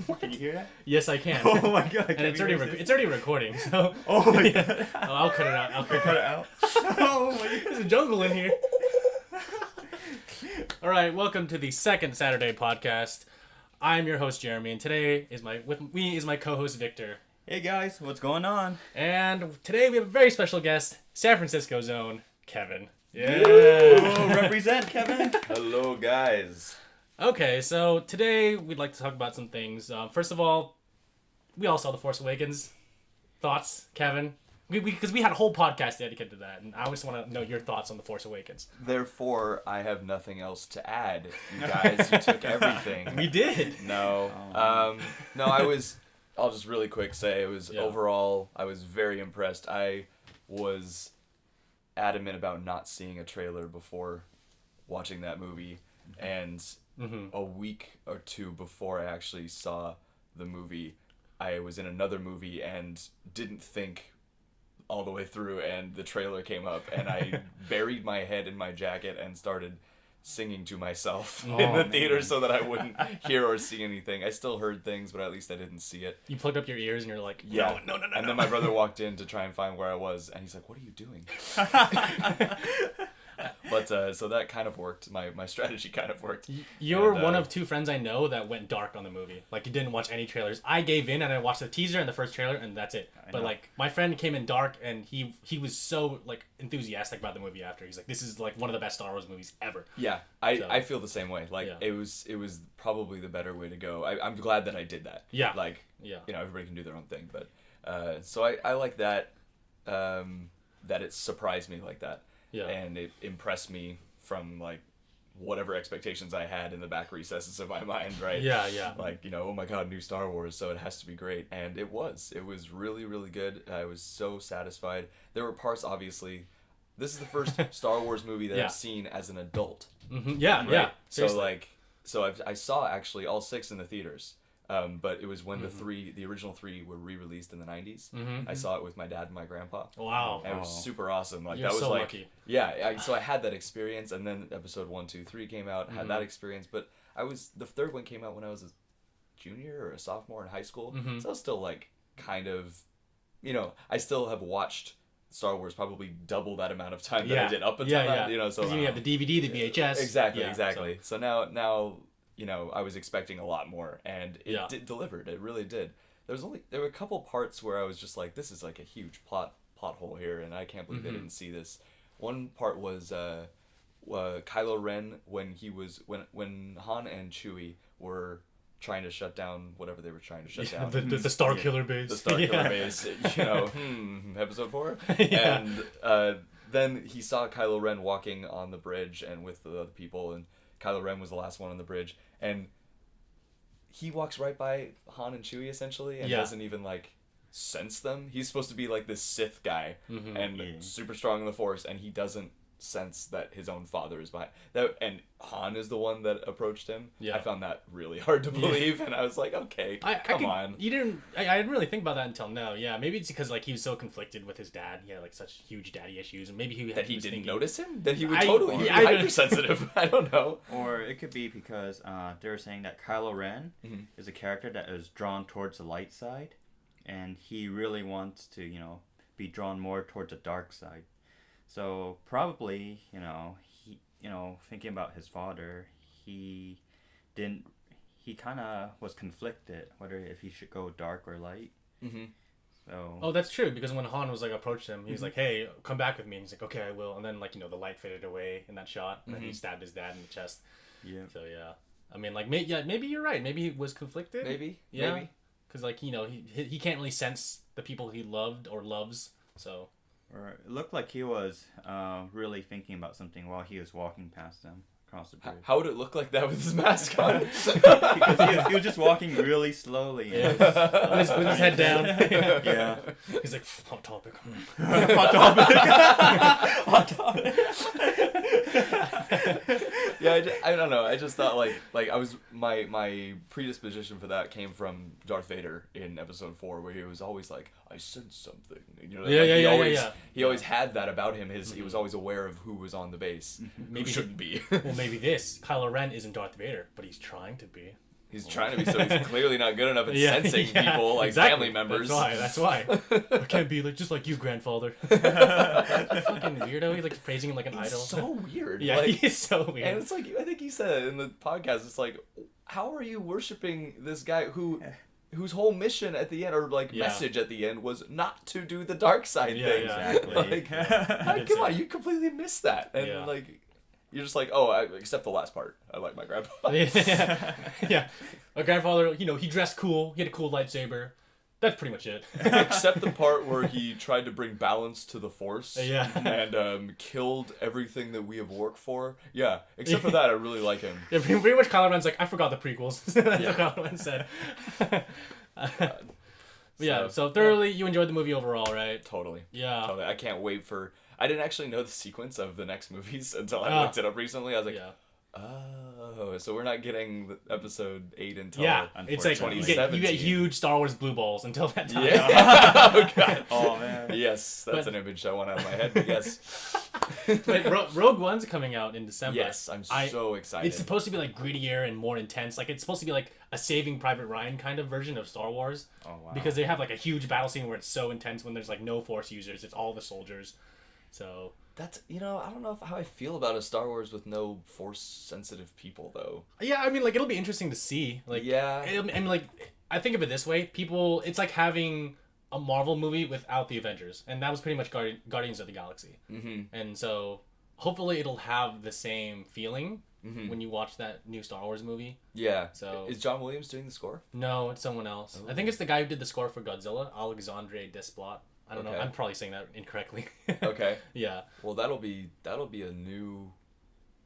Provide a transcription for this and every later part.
Can you hear that? Yes, I can. Oh my god! And it's already recording. So. Oh my yeah. god! Oh, I'll cut it out. I'll cut Cut it out. Oh my god! There's a jungle in here. All right, welcome to the second Saturday podcast. I'm your host Jeremy, and today with me is my co-host Victor. Hey guys, what's going on? And today we have a very special guest, San Francisco's own Kevin. Yeah. Oh, represent Kevin. Hello, guys. Okay, so today we'd like to talk about some things. First of all, we all saw The Force Awakens. Thoughts, Kevin? Because we had a whole podcast dedicated to that, and I just want to know your thoughts on The Force Awakens. Therefore, I have nothing else to add. You guys, you took everything. We did. No. No, I'll just really quick say overall, I was very impressed. I was adamant about not seeing a trailer before watching that movie, and a week or two before I actually saw the movie, I was in another movie and didn't think all the way through, and the trailer came up, and I buried my head in my jacket and started singing to myself in the theater so that I wouldn't hear or see anything. I still heard things, but at least I didn't see it. You plugged up your ears and you're like, yeah. No. And then my brother walked in to try and find where I was, and he's like, "What are you doing?" But so that kind of worked. My strategy kind of worked. You're one of two friends I know that went dark on the movie. Like, you didn't watch any trailers. I gave in and I watched the teaser and the first trailer, and that's it. But like, my friend came in dark, and he was so like enthusiastic about the movie after. He's like, "This is like one of the best Star Wars movies ever." Yeah, I feel the same way. Like, it was probably the better way to go. I'm glad that I did that. Yeah. Like, yeah. You know, everybody can do their own thing, but so I like that that it surprised me like that. Yeah. And it impressed me from, like, whatever expectations I had in the back recesses of my mind, right? Yeah, yeah. Like, you know, oh my god, new Star Wars, so it has to be great. And it was. It was really, really good. I was so satisfied. There were parts, obviously. This is the first Star Wars movie that I've seen as an adult. Mm-hmm. Yeah, right? yeah. Seriously. I saw actually all 6 in the theaters. But it was when the original 3 were re-released in the 90s. I saw it with my dad and my grandpa. Wow. And it was super awesome. Like, You're that was so like, lucky. yeah. So I had that experience, and then episode 1, 2, 3 came out. Had that experience, but the third one came out when I was a junior or a sophomore in high school. So I was still like kind of, you know, I still have watched Star Wars probably double that amount of time that I did up until that. You know, so you have the DVD, the VHS. Exactly. So now. You know, I was expecting a lot more, and it delivered. It really did. There were a couple parts where I was just like, this is like a huge plot hole here, and I can't believe they didn't see this. One part was Kylo Ren when Han and Chewie were trying to shut down whatever they were trying to shut down. The Star Killer base. The Star Killer base. You know, episode 4. And then he saw Kylo Ren walking on the bridge and with the other people, and Kylo Ren was the last one on the bridge, and he walks right by Han and Chewie essentially, and doesn't even like sense them. He's supposed to be like this Sith guy and super strong in the Force, and he doesn't sense that his own father is behind that, and Han is the one that approached him. I found that really hard to believe, and I was like, okay, come on. I didn't really think about that until now. Yeah, maybe it's because like he was so conflicted with his dad. He had like such huge daddy issues, and maybe he didn't thinking, notice him. That he would totally be hypersensitive. I don't know. Or it could be because they were saying that Kylo Ren is a character that is drawn towards the light side, and he really wants to, you know, be drawn more towards the dark side. So probably, you know, thinking about his father, he kind of was conflicted whether if he should go dark or light. So. Oh, that's true, because when Han was like approached him, he was like, "Hey, come back with me." And he's like, "Okay, I will." And then like, you know, the light faded away in that shot, and then he stabbed his dad in the chest. Yeah. So yeah, I mean, like maybe you're right. Maybe he was conflicted. Maybe. Because like, you know, he can't really sense the people he loved or loves. So. Or it looked like he was really thinking about something while he was walking past them across the bridge. How would it look like that with his mask on? Because he was just walking really slowly. With his head down. Yeah. He's like, hot topic. Hot topic. Hot topic. Yeah, I don't know. I just thought like I was my predisposition for that came from Darth Vader in Episode 4, where he was always like, I sense something. You know, he always had that about him. He was always aware of who was on the base. Maybe shouldn't be. Well, maybe this Kylo Ren isn't Darth Vader, but he's trying to be. He's trying to be, so he's clearly not good enough at sensing people, like family members. That's why. I can't be like just like you, grandfather. Fucking weirdo. He's like praising him like an idol. So weird. Yeah, like, he's so weird. And it's like, I think he said it in the podcast, it's like, how are you worshiping this guy whose whole mission at the end, or like message at the end, was not to do the dark side thing? Yeah. Exactly. Like, come on, you completely missed that. And like, you're just like, except the last part. I like my grandpa. Yeah. My grandfather, he dressed cool. He had a cool lightsaber. That's pretty much it. Except the part where he tried to bring balance to the Force. Yeah. And killed everything that we have worked for. Yeah. Except for that, I really like him. Yeah, pretty much Kylo Ren's like, I forgot the prequels. That's what Kylo Ren said. So thoroughly, you enjoyed the movie overall, right? Totally. Yeah. Totally. I can't wait for... I didn't actually know the sequence of the next movies until I looked it up recently. I was like, so we're not getting episode 8 until it's like you get huge Star Wars blue balls until that time. Yeah. Oh, God. Oh, man. Yes, that's an image I want out of my head, but yes. But Rogue One's coming out in December. Yes, I'm so excited. It's supposed to be like grittier and more intense. Like it's supposed to be like a Saving Private Ryan kind of version of Star Wars. Oh, wow. Because they have like a huge battle scene where it's so intense when there's like no Force users. It's all the soldiers. So that's I don't know how I feel about a Star Wars with no Force sensitive people though. Yeah, I mean, like it'll be interesting to see. Like I think of it this way: it's like having a Marvel movie without the Avengers, and that was pretty much Guardians of the Galaxy. Mm-hmm. And so hopefully it'll have the same feeling when you watch that new Star Wars movie. Yeah. So is John Williams doing the score? No, it's someone else. I think it's the guy who did the score for Godzilla, Alexandre Desplat. I don't know. I'm probably saying that incorrectly. Okay. Yeah. Well, that'll be a new.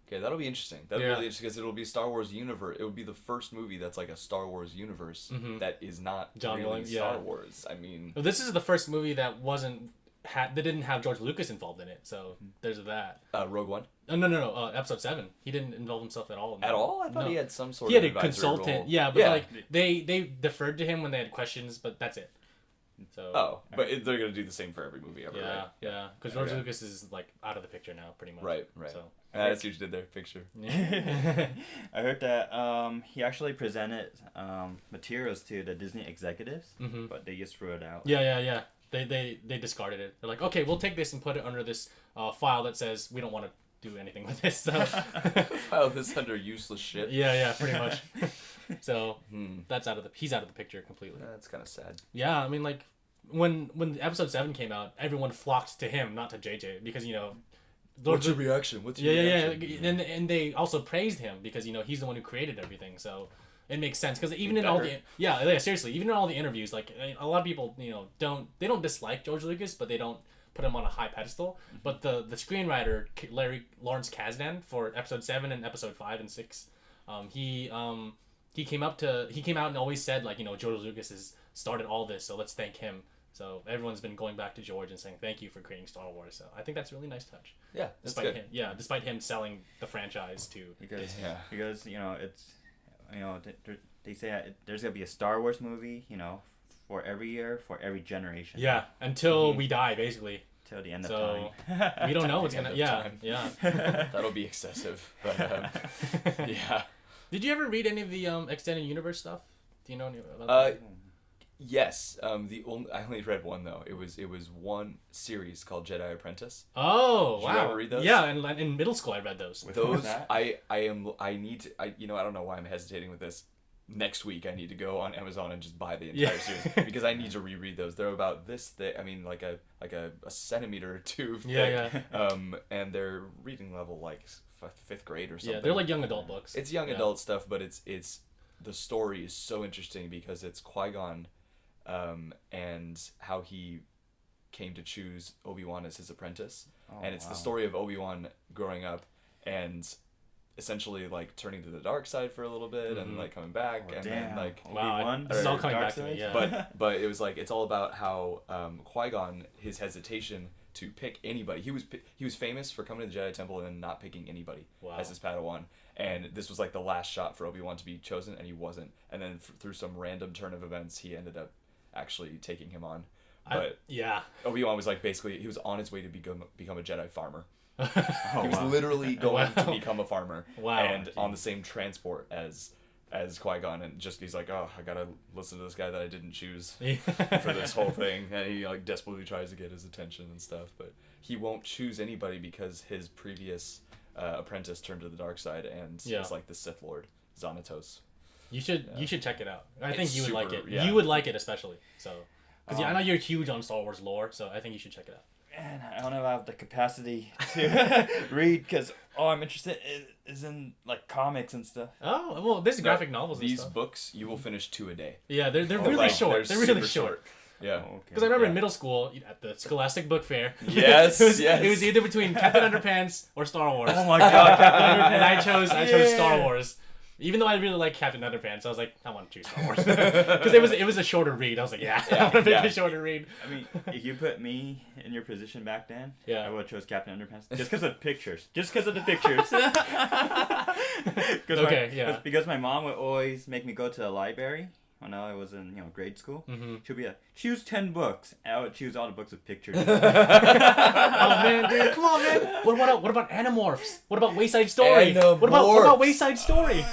Okay, that'll be interesting. That'll be really interesting because it'll be Star Wars universe. It would be the first movie that's like a Star Wars universe that is not John really Williams, Star Wars. I mean, well, this is the first movie that they didn't have George Lucas involved in it. So there's that. Rogue One. No. Episode 7. He didn't involve himself at all. At all? I thought he had some sort of. He had a consultant. Role. Yeah, but like they deferred to him when they had questions, but that's it. So. But they're gonna do the same for every movie ever, right? Yeah. Because George Lucas is like out of the picture now, pretty much. Right. So. That's what you did there, picture. I heard that he actually presented materials to the Disney executives, but they just threw it out. Yeah. They discarded it. They're like, okay, we'll take this and put it under this file that says we don't want to do anything with this. So. File this under useless shit. Yeah, pretty much. So he's out of the picture completely. That's kind of sad. Yeah, I mean, like when episode 7 came out, everyone flocked to him, not to JJ, because What's your reaction? Yeah. And they also praised him because he's the one who created everything, so it makes sense. Because even in all the seriously, even in all the interviews, like a lot of people don't dislike George Lucas, but they don't put him on a high pedestal. But the screenwriter Lawrence Kasdan for episode 7 and episode 5 and 6, he came out and always said like George Lucas has started all this, so let's thank him. So everyone's been going back to George and saying thank you for creating Star Wars. So I think that's a really nice touch. Yeah, despite him. Yeah, despite him selling the franchise to because it's they say there's gonna be a Star Wars movie for every year for every generation. Yeah, until we die basically. Till the end of time. We don't know what's gonna. Yeah. That'll be excessive. But yeah. Did you ever read any of the extended universe stuff? Do you know any about that? Yes. I only read one though. It was one series called Jedi Apprentice. Oh, Did wow. you ever read those? Yeah, and in middle school I read those. Those I don't know why I'm hesitating with this. Next week I need to go on Amazon and just buy the entire series because I need to reread those. They're about this thick. I mean, like a centimeter or two thick. Yeah. And they're reading level like 5th grade or something. Yeah, they're like young adult books. It's young adult stuff, but it's the story is so interesting because it's Qui-Gon, and how he came to choose Obi-Wan as his apprentice, and it's the story of Obi-Wan growing up and essentially like turning to the dark side for a little bit and like coming back then like Obi-Wan. This is all coming back to me. Yeah. But it was like it's all about how Qui-Gon, his hesitation to pick anybody. He was famous for coming to the Jedi Temple and then not picking anybody as his Padawan. And this was like the last shot for Obi-Wan to be chosen, and he wasn't. And then through some random turn of events, he ended up actually taking him on. But Obi-Wan was like basically he was on his way to become a Jedi farmer. He was literally going to become a farmer. Wow. And on the same transport as as Qui-Gon, and just he's like, oh, I gotta listen to this guy that I didn't choose Yeah. for this whole thing, and he like desperately tries to get his attention and stuff, but he won't choose anybody because his previous apprentice turned to the dark side and is like the Sith Lord, Xanatos. You should check it out. I think It's you would like super- it. yeah. You would like it especially. So, because I know you're huge on Star Wars lore, so I think you should check it out. And I don't know if I have the capacity to read because all I'm interested is in like comics and stuff. Oh well, there's graphic novels. And These stuff. books you will finish 2 a day. Yeah, they're Oh, really like, short. They're really super short. Yeah. Oh, okay. Because I remember in Yeah. middle school at the Scholastic Book Fair. Yes, It was either between Captain Underpants or Star Wars. Oh my god, Captain And I chose Yeah. Star Wars. Even though I really like Captain Underpants, I was like, I want to choose Star Wars because it was a shorter read. I was like, I want to pick a shorter read. I mean, if you put me in your position back then, Yeah. I would have chose Captain Underpants just because of the pictures. Just because of the pictures. Because my mom would always make me go to the library when I was in grade school. Mm-hmm. She'd be like, choose 10 books, and I would choose all the books with pictures. Oh man, dude, come on, man. What about Animorphs? What about Wayside Story? What about Wayside Story?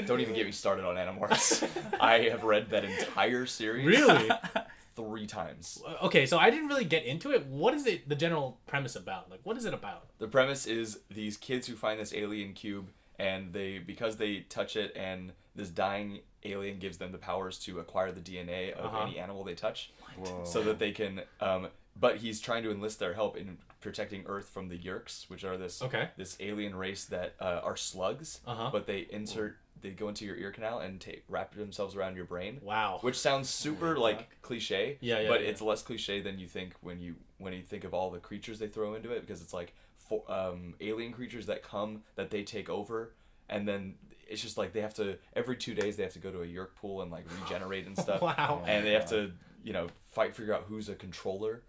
Don't even get me started on Animorphs. I have read that entire series. Really? 3 times. Okay, so I didn't really get into it. What is the general premise about? Like, what is it about? The premise is these kids who find this alien cube, and because they touch it, and this dying alien gives them the powers to acquire the DNA of any animal they touch. Whoa. So that they can but he's trying to enlist their help in protecting Earth from the Yeerks, which are this alien race that are slugs, but they go into your ear canal and wrap themselves around your brain. Wow. Which sounds super cliche, but it's less cliche than you think when you think of all the creatures they throw into it, because it's like alien creatures that they take over, and then it's just like they have to every 2 days they have to go to a Yeerk pool and like regenerate and stuff. Wow. And they have to figure out who's a controller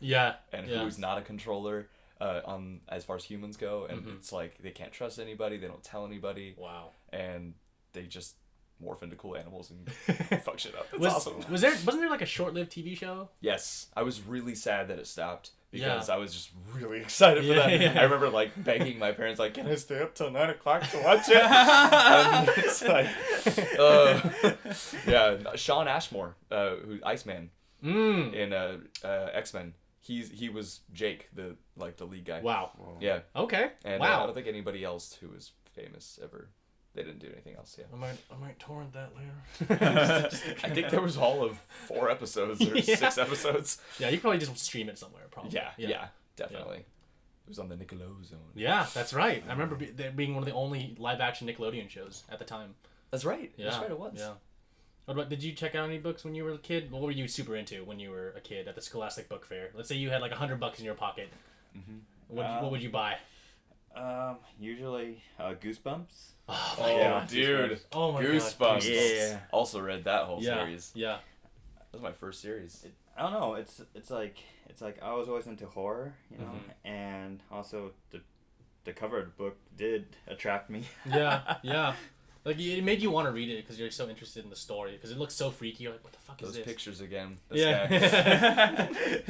and who's not a controller on as far as humans go, and it's like they can't trust anybody, they don't tell anybody. Wow. And they just morph into cool animals and fuck shit up. It's awesome. Wasn't there like a short-lived TV show? Yes, I was really sad that it stopped because I was just really excited for Yeah, that. yeah. I remember like begging my parents, like, "Can I stay up till 9 o'clock to watch it?" And it's like, Sean Ashmore, who Iceman in X-Men. He was Jake, the lead guy. Wow. Yeah. Okay. And wow. I don't think anybody else who was famous ever. They didn't do anything else. Yeah. I might torrent that later. I think there was all of 4 episodes or 6 episodes. Yeah, you could probably just stream it somewhere. Probably. Yeah, definitely. It was on the Nickelodeon. Yeah, that's right. I remember there being one of the only live-action Nickelodeon shows at the time. That's right. Yeah. That's right. It was. Yeah. What about? Did you check out any books when you were a kid? What were you super into when you were a kid at the Scholastic Book Fair? Let's say you had like $100 in your pocket. Mm-hmm. What would you buy? Usually Goosebumps. Oh, Oh, dude. Oh my Goosebumps. God. Yeah. Also read that whole Yeah. series. Yeah. That was my first series. I don't know. It's like I was always into horror, and also the cover of the book did attract me. Yeah. Yeah. Like it made you want to read it because you're so interested in the story because it looks so freaky. You're like, what the fuck is Those this? pictures again. This Yeah.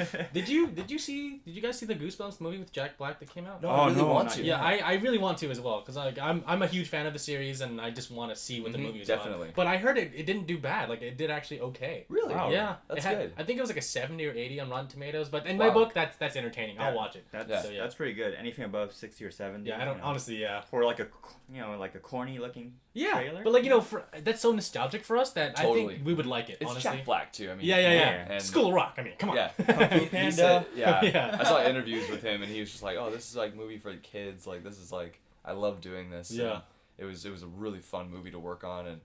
guy. Did you guys see the Goosebumps movie with Jack Black that came out? No, I really want not to. Yeah, I really want to as well because I'm a huge fan of the series and I just want to see what the movie is definitely. about. But I heard it didn't do bad. Like it did actually okay. Really? Wow. Yeah, That's it had, good. I think it was like a 70 or 80 on Rotten Tomatoes. But in my book, that's entertaining. I'll watch it. That's pretty good. Anything above 60 or 70. Yeah, I don't honestly. Yeah. Or like a corny looking trailer. But that's so nostalgic for us that I think we would like it. It's honestly. Jack Black too. I mean. Yeah. And School of Rock. I mean, come on. Yeah. Panda. He said, Yeah. I saw interviews with him, and he was just like, "Oh, this is like movie for the kids. Like this is like I love doing this." Yeah. And it was a really fun movie to work on, and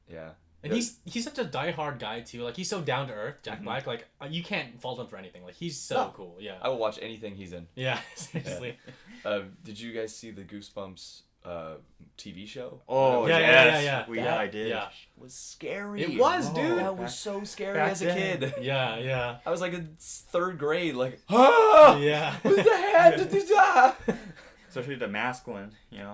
yeah. And he's such a diehard guy too. Like he's so down to earth, Jack Black. Like you can't fault him for anything. Like he's so cool. Yeah. I will watch anything he's in. Yeah. Seriously. Did you guys see the Goosebumps TV show? Oh Yeah, yes. yeah. I did. Yeah. It was scary. It was, dude. That was so scary back as a then. kid. Yeah. I was like in 3rd grade, like, ah, Yeah. what the heck did this? Especially the mask one,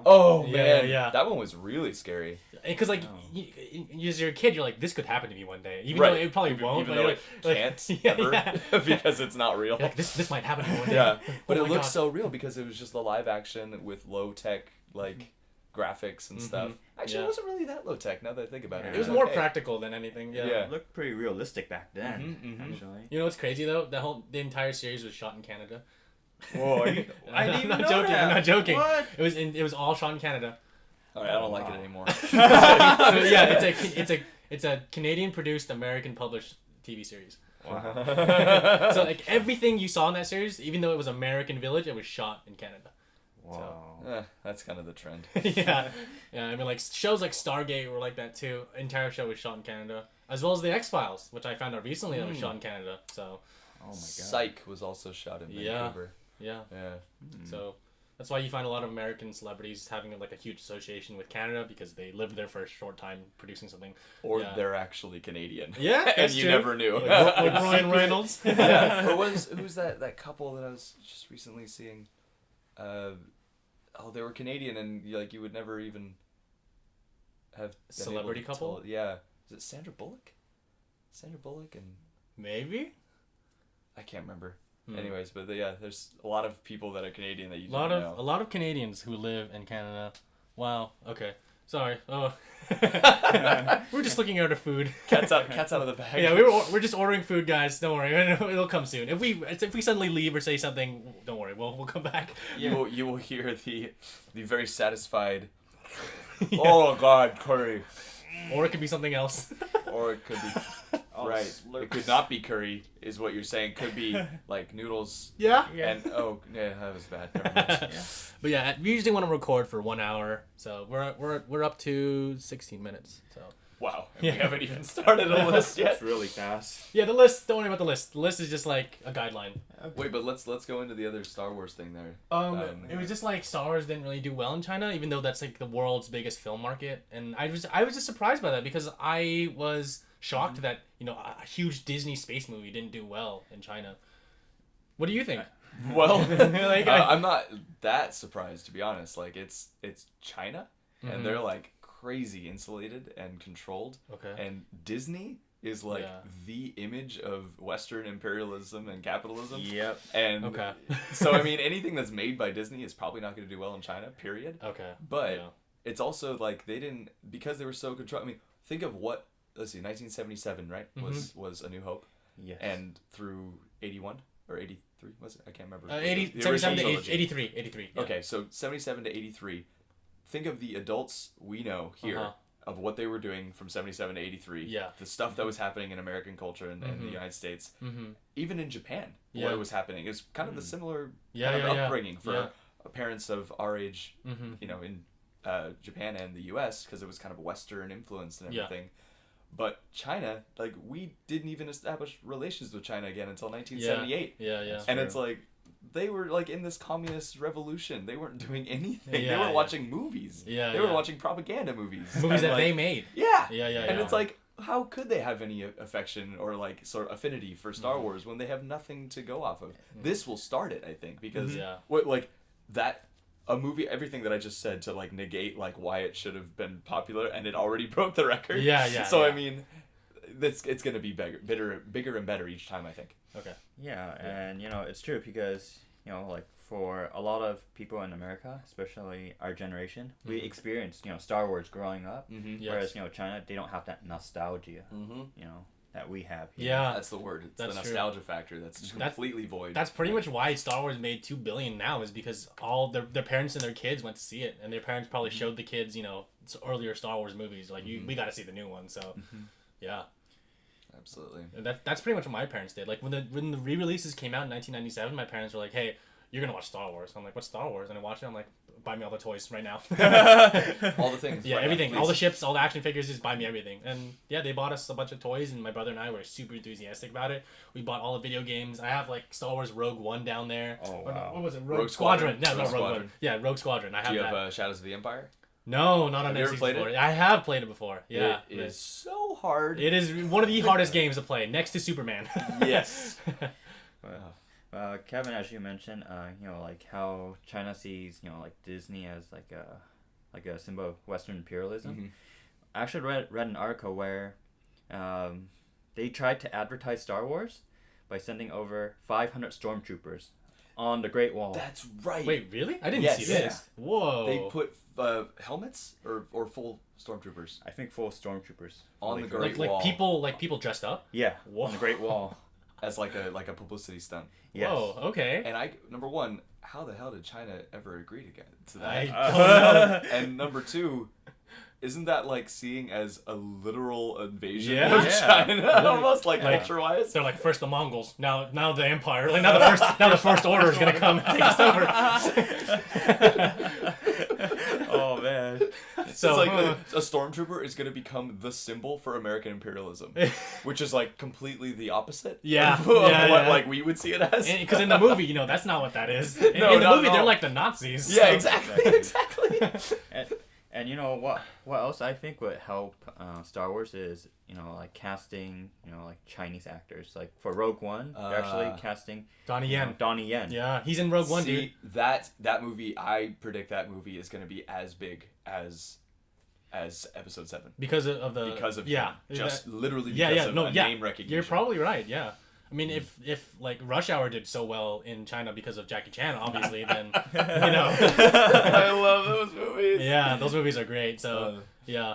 Oh Yeah, man, yeah. that one was really scary. Because like, as you're a kid, you're like, this could happen to me one day, even Right. though it probably won't. Even but though you're it can't yeah, ever, yeah. because it's not real. You're like this might happen to me one day. Yeah, but Oh it my looks God. so real because it was just the live action with low tech, like graphics and stuff. Actually, it wasn't really that low tech. Now that I think about it, It was more practical than anything. Yeah. It looked pretty realistic back then. Actually, You know what's crazy though? The entire series was shot in Canada. Whoa, I didn't even know joking. that. I'm not joking. What? It was all shot in Canada. All right, I don't like it anymore. So yeah, it's a Canadian produced, American published TV series. Wow. So like everything you saw in that series, even though it was American Village, it was shot in Canada. Wow. That's kind of the trend. Yeah. I mean, like shows like Stargate were like that too. Entire show was shot in Canada, as well as the X-Files, which I found out recently that was shot in Canada. So. Oh my god. Psych was also shot in Vancouver. Yeah. Yeah. So that's why you find a lot of American celebrities having like a huge association with Canada because they lived there for a short time producing something. Or they're actually Canadian. Yeah, and that's you true. never knew. Like Ryan Reynolds. Yeah. Or who's that couple that I was just recently seeing? They were Canadian, and you would never even have celebrity couple. Yeah. Is it Sandra Bullock? Sandra Bullock and Maybe. I can't remember. Anyways, but there's a lot of people that are Canadian that you don't know. A lot of Canadians who live in Canada. Wow. Okay. Sorry. Oh. We're just looking at our food. Cat's out of the bag. Yeah, we're just ordering food, guys. Don't worry, it'll come soon. If we suddenly leave or say something, don't worry, we'll come back. You will hear the very satisfied. Oh God, curry. Or it could be something else. Or it could be right. It could not be curry, is what you're saying. Could be like noodles. Yeah. And that was bad. Never mind. But yeah, we usually want to record for 1 hour, so we're up to 16 minutes. So. Wow. We haven't even started a list yet. It's really fast. Yeah, the list. Don't worry about the list. The list is just like a guideline. Wait, but let's go into the other Star Wars thing there. It was just like Star Wars didn't really do well in China, even though that's like the world's biggest film market, and I was just surprised by that because I was shocked that a huge Disney space movie didn't do well in China. What do you think? Well, I'm not that surprised, to be honest. Like it's China, and they're like crazy insulated and controlled. Okay. And Disney is like the image of Western imperialism and capitalism. Yep. And so I mean, anything that's made by Disney is probably not going to do well in China. Period. Okay. But it's also like they didn't, because they were so controlled. I mean, think of what. Let's see, 1977, right? Was A New Hope. Yes. And through 81 or 83 was it? I can't remember. 77 to 83. Yeah. Okay, so 77 to 83. Think of the adults we know here of what they were doing from 77 to 83. Yeah. The stuff that was happening in American culture and the United States. Even in Japan, what was happening. It was kind of the similar kind of upbringing for parents of our age, in Japan and the U.S. because it was kind of Western influence and everything. But China, like, we didn't even establish relations with China again until 1978. Yeah. And it's like, they were, like, in this communist revolution. They weren't doing anything. Yeah, they were watching movies. Yeah, They were watching propaganda movies. Movies that they made. Yeah. Yeah. And it's like, how could they have any affection or, like, sort of affinity for Star Wars when they have nothing to go off of? This will start it, I think, because, a movie, everything that I just said to like negate like why it should have been popular, and it already broke the record. Yeah. So I mean, it's gonna be bigger and better each time, I think. Okay. Yeah, and it's true because like for a lot of people in America, especially our generation, we experienced Star Wars growing up, whereas China, they don't have that nostalgia, that we have here. Yeah, that's the word. It's the nostalgia factor that's just completely void. That's pretty much why Star Wars made $2 billion now, is because all their parents and their kids went to see it, and their parents probably showed the kids earlier Star Wars movies like we got to see the new one. So yeah, absolutely. And that's pretty much what my parents did. Like when the re-releases came out in 1997, my parents were like, "Hey, you're gonna watch Star Wars." I'm like, "What's Star Wars?" And I watched it. I'm like, "Buy me all the toys right now." All the things. Yeah, right everything. now, all the ships, all the action figures, just buy me everything. And yeah, they bought us a bunch of toys, and my brother and I were super enthusiastic about it. We bought all the video games. I have like Star Wars Rogue One down there. Oh wow. What was it? Rogue Squadron. No, Rogue Rogue Squadron. One. Yeah, Rogue Squadron. I have Do you that. have Shadows of the Empire? No, not on Have you ever played N64. it? I have played it before. Yeah. It is so hard. It is one of the hardest games to play, next to Superman. Yes. Kevin, as you mentioned, like how China sees, like Disney as like a symbol of Western imperialism. I actually read an article where they tried to advertise Star Wars by sending over 500 stormtroopers on the Great Wall. That's right. Wait, really? I didn't Yes. see this. Whoa. They put helmets or full stormtroopers I think full stormtroopers on the Great like Wall. people dressed up. Yeah, Whoa. on the Great Wall. As like a publicity stunt. Yes. Whoa. Okay. And number one, how the hell did China ever agree to that? I don't know. And number two, isn't that like seeing as a literal invasion Yeah. of Yeah. China? Almost like Like- culture-wise. They're like first the Mongols, now the Empire. Like now the first order is gonna come and take us over. Oh man. So it's like a stormtrooper is going to become the symbol for American imperialism, which is like completely the opposite. Yeah. of Yeah, what yeah. like we would see it as. because in the movie, that's not what that is. In No, the not movie, at they're all. like the Nazis. Yeah, so- exactly. And you know what else I think would help Star Wars is like casting like Chinese actors. Like for Rogue One, they're actually casting Donnie Yen. Donnie Yen. Yeah, he's in Rogue One, dude. See, that movie, I predict that movie is going to be as big as Episode 7. Because of the Him. Just literally because of name recognition. You're probably right. Yeah. I mean, if like Rush Hour did so well in China because of Jackie Chan, obviously, then I love those movies. yeah, those movies are great. So yeah,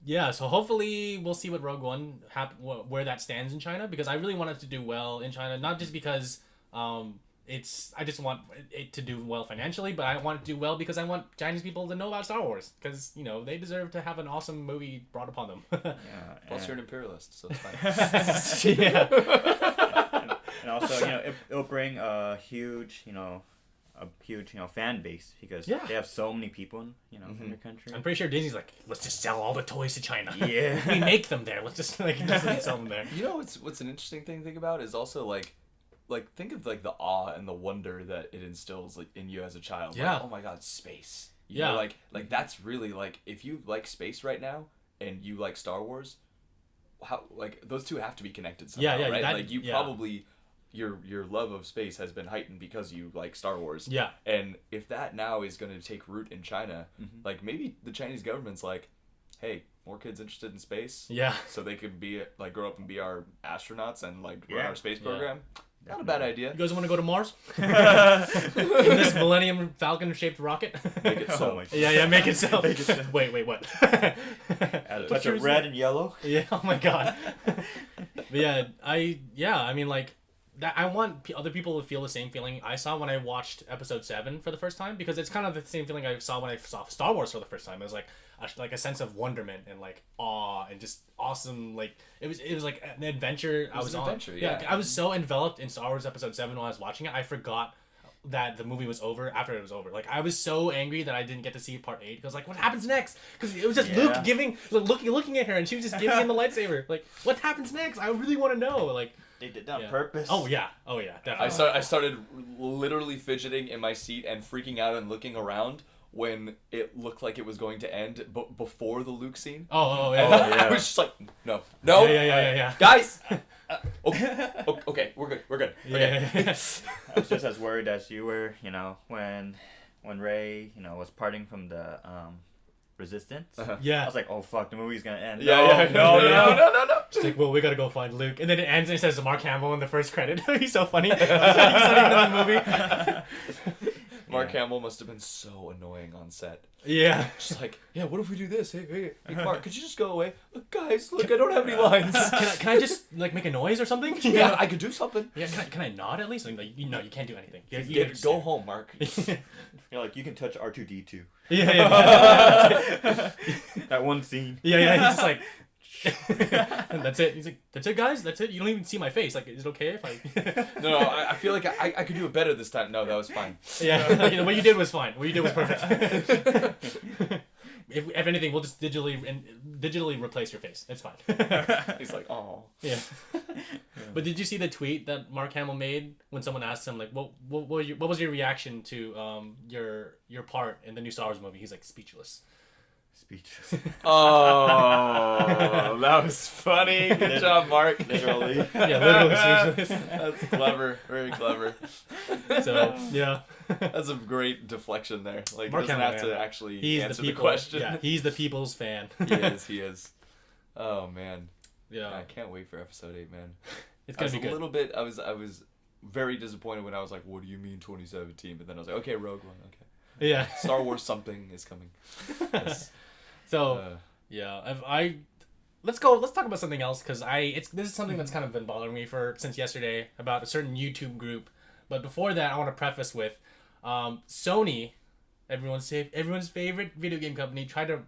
yeah. So hopefully we'll see what Rogue One where that stands in China, because I really want it to do well in China, not just because I just want it to do well financially, but I want it to do well because I want Chinese people to know about Star Wars, because they deserve to have an awesome movie brought upon them. Yeah, Plus, you're an imperialist, so it's fine. Yeah. and also it'll bring a huge fan base, because Yeah. they have so many people in their country. I'm pretty sure Disney's like, let's just sell all the toys to China. Yeah. We make them there. Let's just sell them there. You know what's an interesting thing to think about is also like think of like the awe and the wonder that it instills like in you as a child. Yeah. Like, oh my God, space. You Yeah. know, like that's really like, if you like space right now and you like Star Wars, how like those two have to be connected somehow, Yeah, right? that- like you yeah. probably your love of space has been heightened because you like Star Wars. Yeah. And if that now is going to take root in China, like maybe the Chinese government's like, hey, more kids interested in space. Yeah. So they could be like grow up and be our astronauts and like run Yeah. our space Yeah. program. Not a bad idea. You guys want to go to Mars? In this Millennium Falcon shaped rocket? Make it so. Oh my God. Yeah, make it so. Wait, what? Add a touch of red and yellow. Yeah, oh my God. But yeah, I mean, like, that I want other people to feel the same feeling I saw when I watched Episode 7 for the first time, because it's kind of the same feeling I saw when I saw Star Wars for the first time. It was like a sense of wonderment and like awe and just awesome. Like it was like an adventure. I was an on. adventure, yeah. I was so enveloped in Star Wars Episode 7 while I was watching it, I forgot that the movie was over after it was over. Like I was so angry that I didn't get to see part 8, because like, what happens next? Because it was just Luke looking at her, and she was just giving him the lightsaber. Like, what happens next? I really want to know. Like, They did that on purpose. oh yeah, definitely. I started literally fidgeting in my seat and freaking out and looking around when it looked like it was going to end before the Luke scene. Oh And yeah. I was just like, no, Yeah. guys. Okay, we're good. Yeah. I was just as worried as you were, when Rey, was parting from the Resistance. Yeah. I was like, oh fuck, the movie's gonna end. No. It's like, well, we gotta go find Luke, and then it ends and it says Mark Hamill in the first credit. He's so funny. He's not even in the movie. Mark Hamill must have been so annoying on set. Yeah. Just like, yeah, what if we do this? Hey, Mark, could you just go away? Look, guys, I don't have any lines. Can I just like make a noise or something? Yeah, I could do something. Yeah. Can I nod at least? Like, you can't do anything. You Yeah, gotta go home, Mark. You're like, you can touch R2D2. Yeah. That one scene. Yeah. He's just like. And that's it. He's like, that's it, guys. That's it. You don't even see my face. Like, is it okay if I? No, I feel like I could do it better this time. No, that was fine. Yeah. Like, what you did was fine. What you did was perfect. If anything, we'll just digitally replace your face. It's fine. He's like, oh. Yeah. But did you see the tweet that Mark Hamill made when someone asked him like, what was your reaction to your part in the new Star Wars movie? He's like, speechless. Speechless. Oh, that was funny. Good job, Mark. Literally. Yeah, literally speechless. That's clever. Very clever. So yeah. That's a great deflection there. Like, Mark doesn't Hamill, have to man. actually He's answer the the question. Yeah, he's the people's fan. He is. Oh man. Yeah. I can't wait for episode 8, man. It's I gonna was be a good. little bit. I was very disappointed when I was like, what do you mean 2017? But then I was like, okay, Rogue One, okay. Yeah. Star Wars something is coming. Yes. So, let's talk about something else, because this is something that's kind of been bothering me since yesterday about a certain YouTube group. But before that, I want to preface with Sony, everyone's favorite video game company, tried to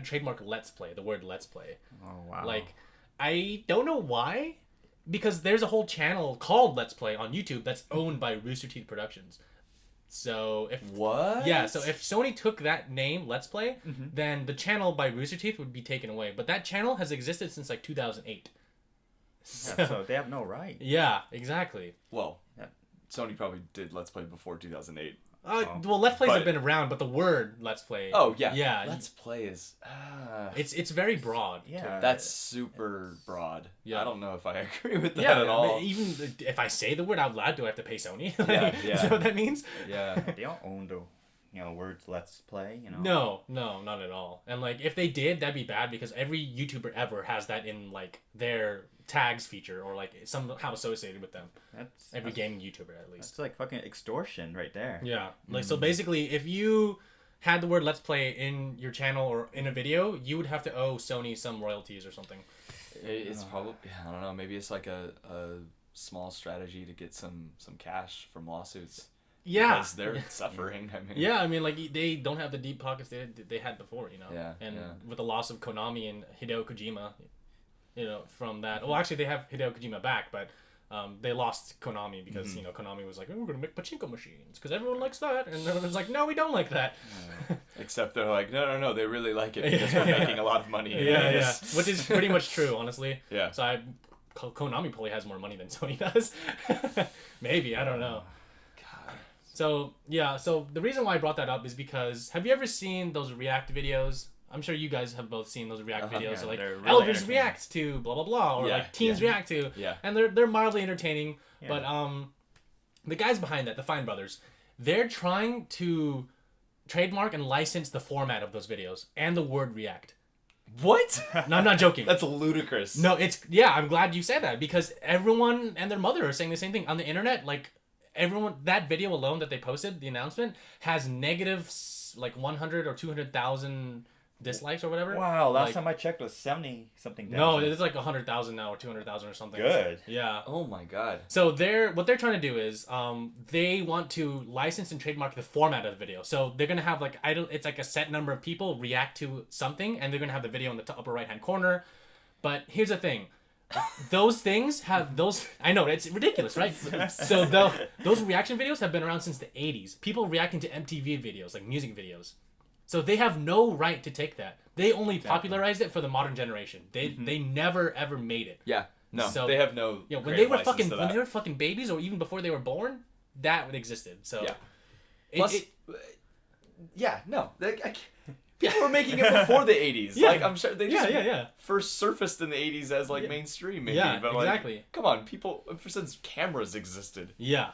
trademark Let's Play, the word Let's Play. Oh wow. Like, I don't know why, because there's a whole channel called Let's Play on YouTube that's owned by Rooster Teeth Productions. So if Sony took that name, Let's Play, then the channel by Rooster Teeth would be taken away. But that channel has existed since like 2008. So they have no right. Yeah, exactly. Well, Sony probably did Let's Play before 2008. Well, Let's Plays have been around, but the word Let's Play. Oh yeah. Yeah. Let's Play is. It's very broad. Yeah. That's super broad. Yeah. I don't know if I agree with that at all. Even if I say the word out loud, do I have to pay Sony? Yeah. Is that what that means? Yeah. They don't own the words Let's Play. No, not at all. And like, if they did, that'd be bad, because every YouTuber ever has that in like their tags feature, or like somehow associated with them. Every gaming YouTuber, at least. It's like fucking extortion right there. Yeah. Like, so basically, if you had the word Let's Play in your channel or in a video, you would have to owe Sony some royalties or something. It's probably, I don't know, maybe it's like a small strategy to get some cash from lawsuits. Yeah. Because they're suffering. I mean. Yeah, I mean, like, they don't have the deep pockets they had before, Yeah. And with the loss of Konami and Hideo Kojima, from that. Well, actually, they have Hideo Kojima back, but they lost Konami because, Konami was like, oh, we're going to make pachinko machines because everyone likes that. And everyone's like, no, we don't like that. Except they're like, no, they really like it because we're making a lot of money. Yeah. Which is pretty much true, honestly. Yeah. So Konami probably has more money than Sony does. Maybe, I don't know. God. So the reason why I brought that up is because, have you ever seen those React videos? I'm sure you guys have both seen those React videos. So like, really elders react to blah blah blah, or like teens react to, and they're mildly entertaining. Yeah. But the guys behind that, the Fine brothers, they're trying to trademark and license the format of those videos and the word react. What? No, I'm not joking. That's ludicrous. No, I'm glad you said that, because everyone and their mother are saying the same thing on the internet. Like, everyone, that video alone that they posted, the announcement, has negative like 100 or 200,000 dislikes or whatever. Wow, last time I checked was 70 something. No, it's like 100,000 now, or 200,000 or something. Good. Yeah. Oh my god. So what they're trying to do is they want to license and trademark the format of the video. So they're gonna have like it's like a set number of people react to something, and they're gonna have the video in the upper right hand corner. But here's the thing. Those things have those. I know, it's ridiculous, right? So those reaction videos have been around since the 80s. People reacting to MTV videos, like music videos. So they have no right to take that. They only popularized it for the modern generation. They never ever made it. Yeah. No. So, they have no. When they were fucking babies, or even before they were born, that existed. So. Yeah. Plus, people were making it before the 80s. Yeah. Like, I'm sure they just first surfaced in the 80s as like mainstream, maybe. Yeah, but exactly. Like, come on, people. Since cameras existed. Yeah.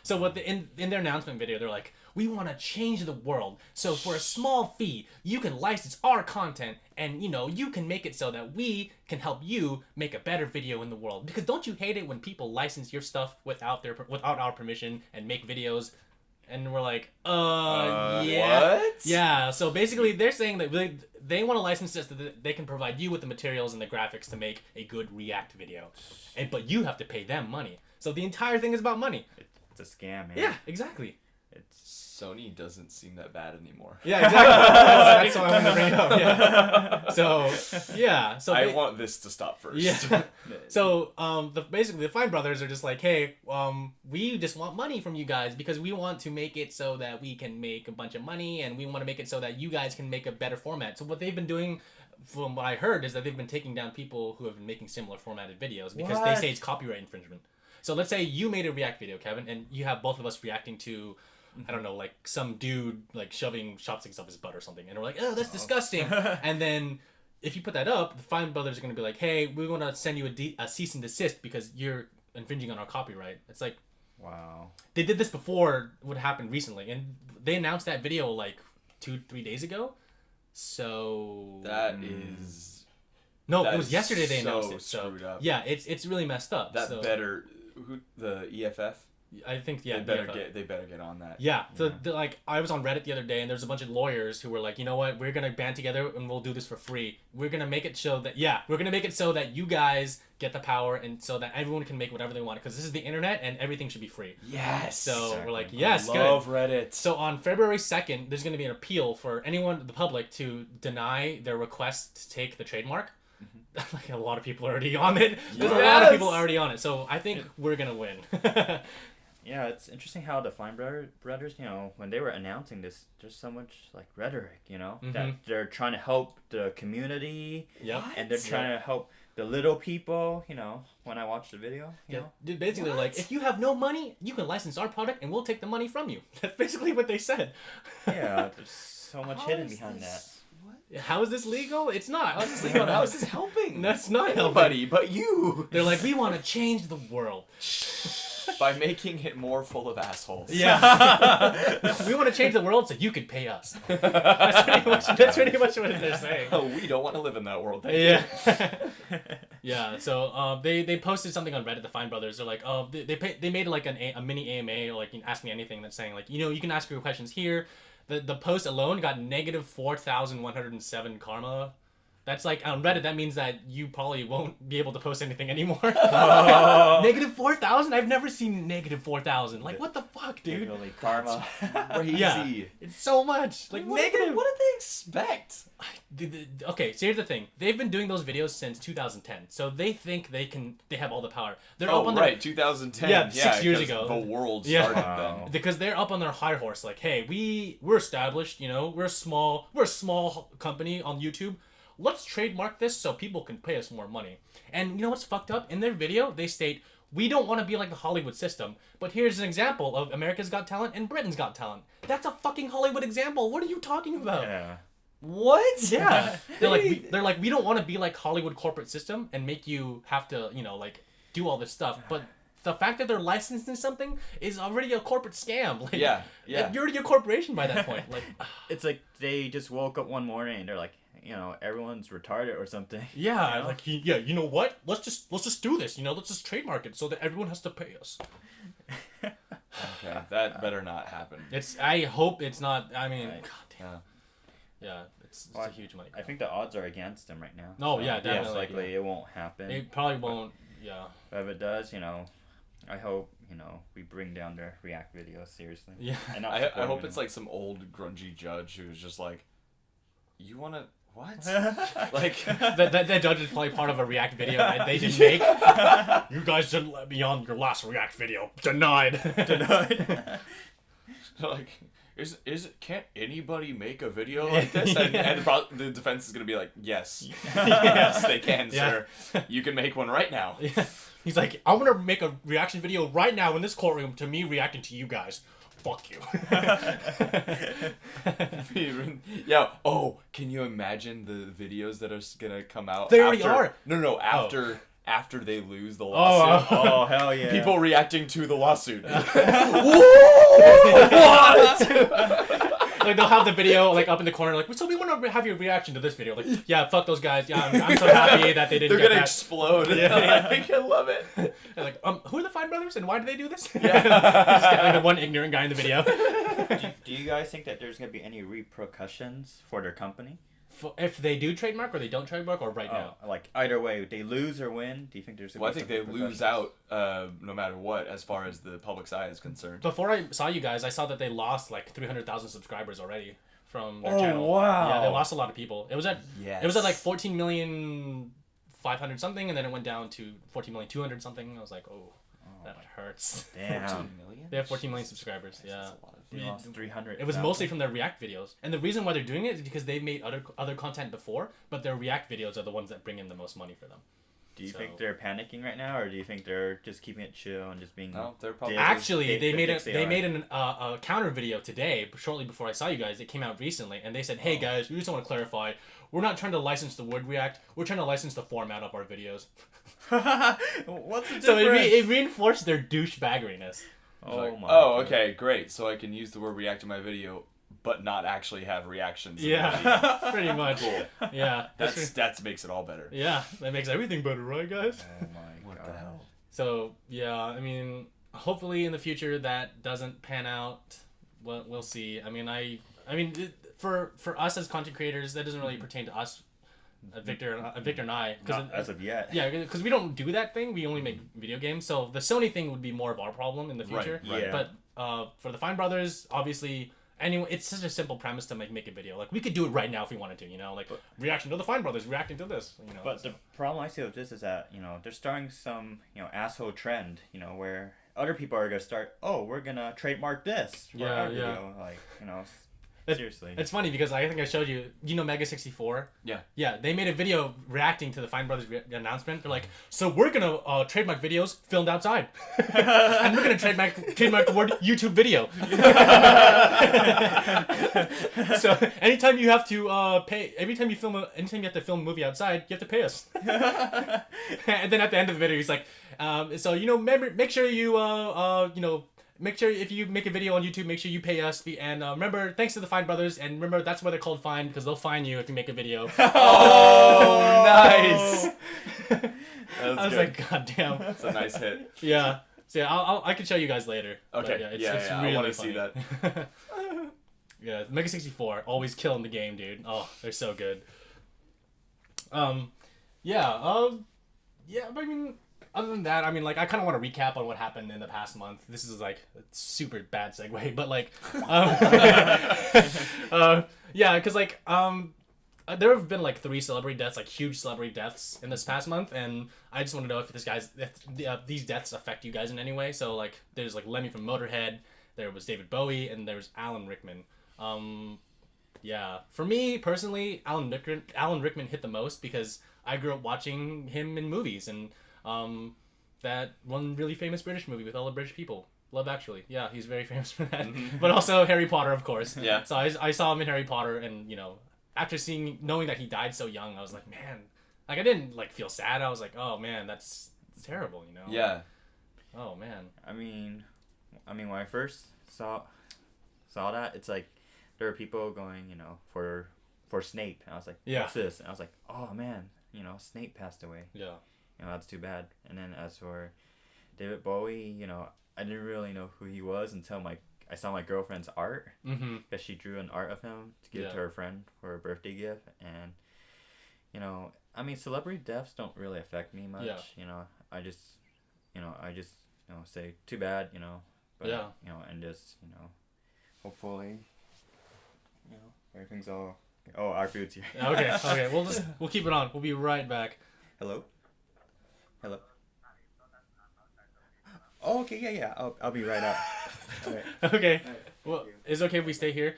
So in their announcement video, they're like, we want to change the world. So for a small fee, you can license our content, and you can make it so that we can help you make a better video in the world. Because don't you hate it when people license your stuff without our permission and make videos? And we're like, yeah. What? Yeah, so basically they're saying that they want to license this so that they can provide you with the materials and the graphics to make a good React video. But you have to pay them money. So the entire thing is about money. It's a scam, man. Yeah, exactly. Sony doesn't seem that bad anymore. Yeah, exactly. That's why I wanted to bring it up. Yeah. So I want this to stop first. Yeah. So basically the Fine brothers are just like, hey, we just want money from you guys because we want to make it so that we can make a bunch of money, and we want to make it so that you guys can make a better format. So what they've been doing, from what I heard, is that they've been taking down people who have been making similar formatted videos because they say it's copyright infringement. So let's say you made a React video, Kevin, and you have both of us reacting to, I don't know, like some dude like shoving chopsticks up his butt or something, and we're like, oh, that's disgusting. And then if you put that up, the Fine brothers are going to be like, hey, we want to send you a cease and desist because you're infringing on our copyright. It's like, wow. They did this before what happened recently, and they announced that video like 2-3 days ago. So that is No, it was yesterday they announced it. So screwed up. Yeah, it's really messed up. That better. The EFF. I think they better get on that. Yeah, like I was on Reddit the other day, and there's a bunch of lawyers who were like, you know what, we're gonna band together and we'll do this for free. We're gonna make it so that you guys get the power, and so that everyone can make whatever they want, because this is the internet and everything should be free. Yes. So exactly. we're like, yes, I love Reddit. So on February 2nd, there's gonna be an appeal for anyone, the public, to deny their request to take the trademark. Like a lot of people are already on it. There's a lot of people already on it, so I think we're gonna win. Yeah, it's interesting how the Fine brothers, you know, when they were announcing this, there's so much like rhetoric, you know, that they're trying to help the community, and they're trying to help the little people, you know. When I watched the video, you know, basically they're like, if you have no money, you can license our product and we'll take the money from you. That's basically what they said. Yeah, there's so much hidden behind that. What? How is this legal? It's not. How is this legal? How is this helping? That's not anybody helping. But you. They're like, we want to change the world. By making it more full of assholes. Yeah. We want to change the world so you can pay us. That's pretty much what they're saying. Oh, we don't want to live in that world. Yeah. So they posted something on Reddit, the Fine brothers. They're like, oh, they made like a mini AMA, or like, you can ask me anything, that's saying like, you know, you can ask your questions here. The post alone got negative 4,107 karma. That's like, on Reddit, that means that you probably won't be able to post anything anymore. Negative 4,000? I've never seen negative 4,000. Like, what the fuck, dude? Literally karma. Crazy. Yeah, it's so much. Like, negative. What did they expect? Okay, so here's the thing. They've been doing those videos since 2010. So they think they have all the power. They're up on their, 2010. Yeah, 6 years ago. The world started then. Because they're up on their high horse. Like, hey, we're established, you know, we're a small company on YouTube. Let's trademark this so people can pay us more money. And you know what's fucked up? In their video, they state, we don't want to be like the Hollywood system, but here's an example of America's Got Talent and Britain's Got Talent. That's a fucking Hollywood example. What are you talking about? Yeah. What? Yeah. they're like, we don't want to be like Hollywood corporate system and make you have to, you know, like, do all this stuff. But the fact that they're licensing something is already a corporate scam. Like, yeah. You're already a corporation by that point. Like, it's like they just woke up one morning and they're like, you know, everyone's retarded or something. Yeah, you know? like you know what? Let's just do this. You know, let's just trademark it so that everyone has to pay us. Okay, that better not happen. I hope it's not. I mean, right. God damn. Yeah, it's Well, a huge money. I think the odds are against them right now. No, yeah, definitely. Most likely it won't happen. It probably won't. Yeah. But if it does, you know, I hope, you know, we bring down their React videos seriously. Yeah. And I hope it's like some old grungy judge who's just like, you want to. What? Like that judge is probably part of a React video that they didn't make. You guys didn't let me on your last React video. Denied. Like, can't anybody make a video like this? And the defense is gonna be like, yes, yes, they can, sir. You can make one right now. Yeah. He's like, I'm gonna make a reaction video right now in this courtroom to me reacting to you guys. Fuck you. Yeah. Oh, can you imagine the videos that are gonna come out? They already are. No. After they lose the lawsuit. Oh, hell yeah. People reacting to the lawsuit. What? Like, they'll have the video like up in the corner, like, so we want to have your reaction to this video. Like, yeah, fuck those guys. Yeah, I'm so happy that they didn't. They're gonna explode. Yeah. I love it. They're like, who are the Fine brothers and why do they do this? Yeah. Just get like the one ignorant guy in the video. Do you guys think that there's gonna be any repercussions for their company? If they do trademark or they don't trademark, or right now? Like, either way, they lose or win, do you think there's gonna be I think they lose out no matter what, as far as the public's eye is concerned. Before I saw you guys, I saw that they lost like 300,000 subscribers already from their channel. channel. Wow. Yeah, they lost a lot of people. It was at like 14,500,000 something, and then it went down to 14,200,000 something. I was like, oh, that hurts. Damn. 14 million? They have 14 million subscribers. Yeah. That's a lot of They lost 300. It was mostly from their React videos. And the reason why they're doing it is because they've made other content before, but their React videos are the ones that bring in the most money for them. Do you think they're panicking right now, or do you think they're just keeping it chill and just being? No, they're probably actually they made a counter video today, shortly before I saw you guys. It came out recently, and they said, "Hey guys, we just want to clarify, we're not trying to license the word React. We're trying to license the format of our videos." What's the difference? So it reinforced their douchebaggeriness. okay, great. So I can use the word React in my video, but not actually have reactions. Yeah, pretty much. Cool. Yeah, that makes it all better. Yeah, that makes everything better, right, guys? Oh my god. What the hell? So yeah, I mean, hopefully in the future that doesn't pan out. We'll see. I mean, for us as content creators, that doesn't really pertain to us. Victor and I, not as of yet. Yeah, because we don't do that thing. We only make video games. So the Sony thing would be more of our problem in the future. Right. Yeah. But for the Fine Brothers, obviously, anyway, it's such a simple premise to make a video. Like we could do it right now if we wanted to. You know, like reaction to the Fine Brothers, reacting to this. You know. But the problem I see with this is that they're starting some asshole trend. Where other people are gonna start. Oh, we're gonna trademark this for our video. Like seriously. It's funny because I think I showed you, Mega 64? Yeah. Yeah, they made a video reacting to the Fine Brothers announcement. They're like, so we're going to trademark videos filmed outside. And we're going to trademark the word YouTube video. So anytime you have to pay, anytime you have to film a movie outside, you have to pay us. And then at the end of the video, he's like, make sure you, make sure if you make a video on YouTube, make sure you pay us. And remember, thanks to the Fine Brothers, and remember that's why they're called Fine, because they'll fine you if you make a video. Oh, nice. I was like, God damn. That's a nice hit. Yeah. So yeah, I can show you guys later. Okay. But it's really I want to funny. see that. Yeah, Mega 64 always killing the game, dude. Oh, they're so good. But I mean, other than that, I mean, like, I kind of want to recap on what happened in the past month. This is, like, a super bad segue, but, like, yeah, because, like, there have been, like, 3 celebrity deaths, like, huge celebrity deaths in this past month, and I just want to know if these deaths affect you guys in any way. So, like, there's, like, Lemmy from Motorhead, there was David Bowie, and there's Alan Rickman. Yeah, for me, personally, Alan Rickman hit the most because I grew up watching him in movies, and that one really famous British movie with all the British people, Love Actually. Yeah, he's very famous for that. But also Harry Potter, of course. Yeah. So I saw him in Harry Potter, and after knowing that he died so young, I was like, man, like I didn't like feel sad. I was like, oh man, that's terrible, Yeah. Oh man. I mean, when I first saw that, it's like there were people going, for Snape, and I was like, what's this? And I was like, oh man, Snape passed away. Yeah. That's too bad. And then as for David Bowie, I didn't really know who he was until I saw my girlfriend's art, because she drew an art of him to give to her friend for a birthday gift. And I mean, celebrity deaths don't really affect me much. I just say too bad, but and just hopefully everything's all our food's here. Okay, we'll keep it on. We'll be right back. Hello. Oh, okay, yeah. I'll be right up. Right. Okay. Right. Well, is it okay if we stay here?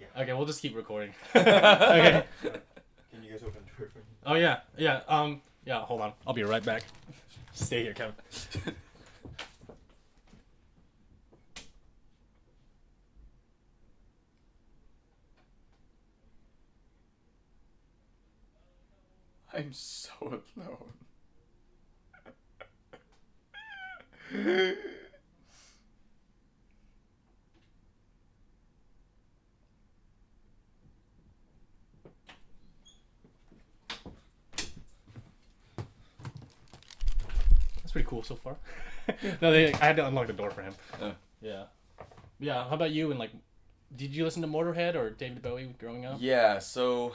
Yeah. Okay, we'll just keep recording. Okay. Can you guys open the door for me? Oh yeah. Yeah. Hold on. I'll be right back. Stay here, Kevin. I'm so alone. That's pretty cool so far. No, I had to unlock the door for him. Yeah. How about you? And like, did you listen to Motorhead or David Bowie growing up? Yeah. So,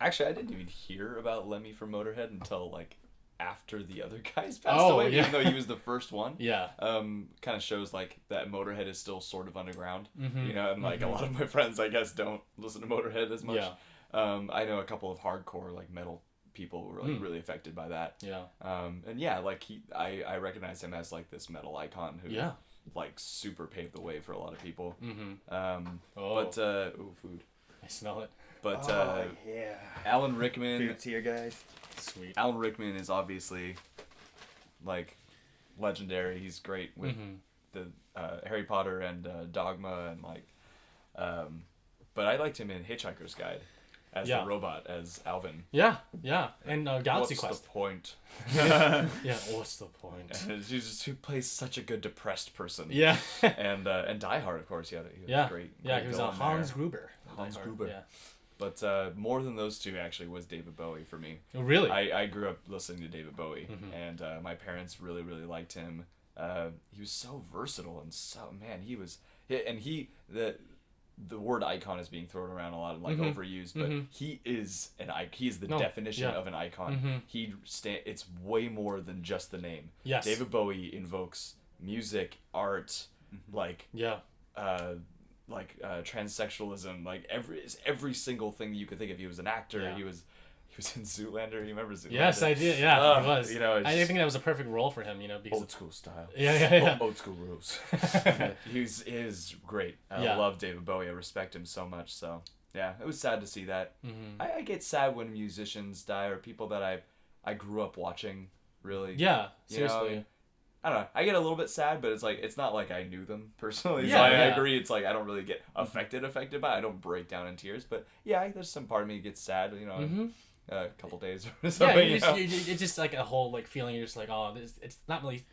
actually, I didn't even hear about Lemmy from Motorhead until like after the other guys passed away, even though he was the first one. Yeah. Kind of shows like that Motorhead is still sort of underground, and like a lot of my friends, I guess, don't listen to Motorhead as much. Yeah. I know a couple of hardcore like metal people were like really affected by that. Yeah. And yeah, like I recognize him as like this metal icon who like super paved the way for a lot of people. But food. I smell it. But yeah. Alan Rickman. Food's here, guys. Sweet. Alan Rickman is obviously like legendary. He's great with the Harry Potter and Dogma and like, but I liked him in Hitchhiker's Guide. as the robot, as Alvin. Yeah, and Galaxy What's Quest. the point? Yeah, what's the point? And he plays such a good depressed person. Yeah. and Die Hard, of course, he was great. Yeah, he was Hans Gruber. Hans Gruber. Yeah. But more than those two, actually, was David Bowie for me. Oh, really? I grew up listening to David Bowie, and my parents really, really liked him. He was so versatile and the word icon is being thrown around a lot, like overused, but he is the definition of an icon. It's way more than just the name. Yes. David Bowie invokes music, art, transsexualism, like every single thing you could think of. He was an actor. Yeah. He was in Zoolander. You remember Zoolander? Yes, I did. Yeah, he was. I think that was a perfect role for him. Because old school style. Yeah. Old school rules. He is great. I love David Bowie. I respect him so much. So yeah, it was sad to see that. I get sad when musicians die or people that I grew up watching. Really. Yeah. Seriously. I don't know. I get a little bit sad, but it's not like I knew them personally. Yeah, so I agree. It's like I don't really get affected by it. I don't break down in tears, but yeah, there's some part of me that gets sad. A couple days or something. Yeah, it's just like a whole like feeling. You're just like, oh,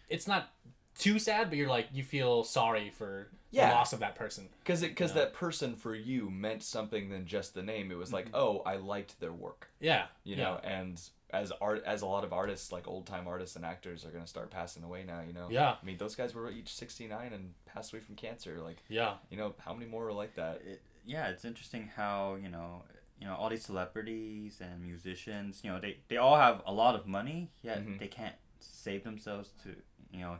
it's not too sad, but you're like, you feel sorry for the loss of that person. Because that person for you meant something than just the name. It was like, oh, I liked their work. Yeah. And as a lot of artists, like old time artists and actors, are gonna start passing away now. Yeah. I mean, those guys were each 69 and passed away from cancer. Like. Yeah. How many more are like that? It's interesting how all these celebrities and musicians, they all have a lot of money, yet they can't save themselves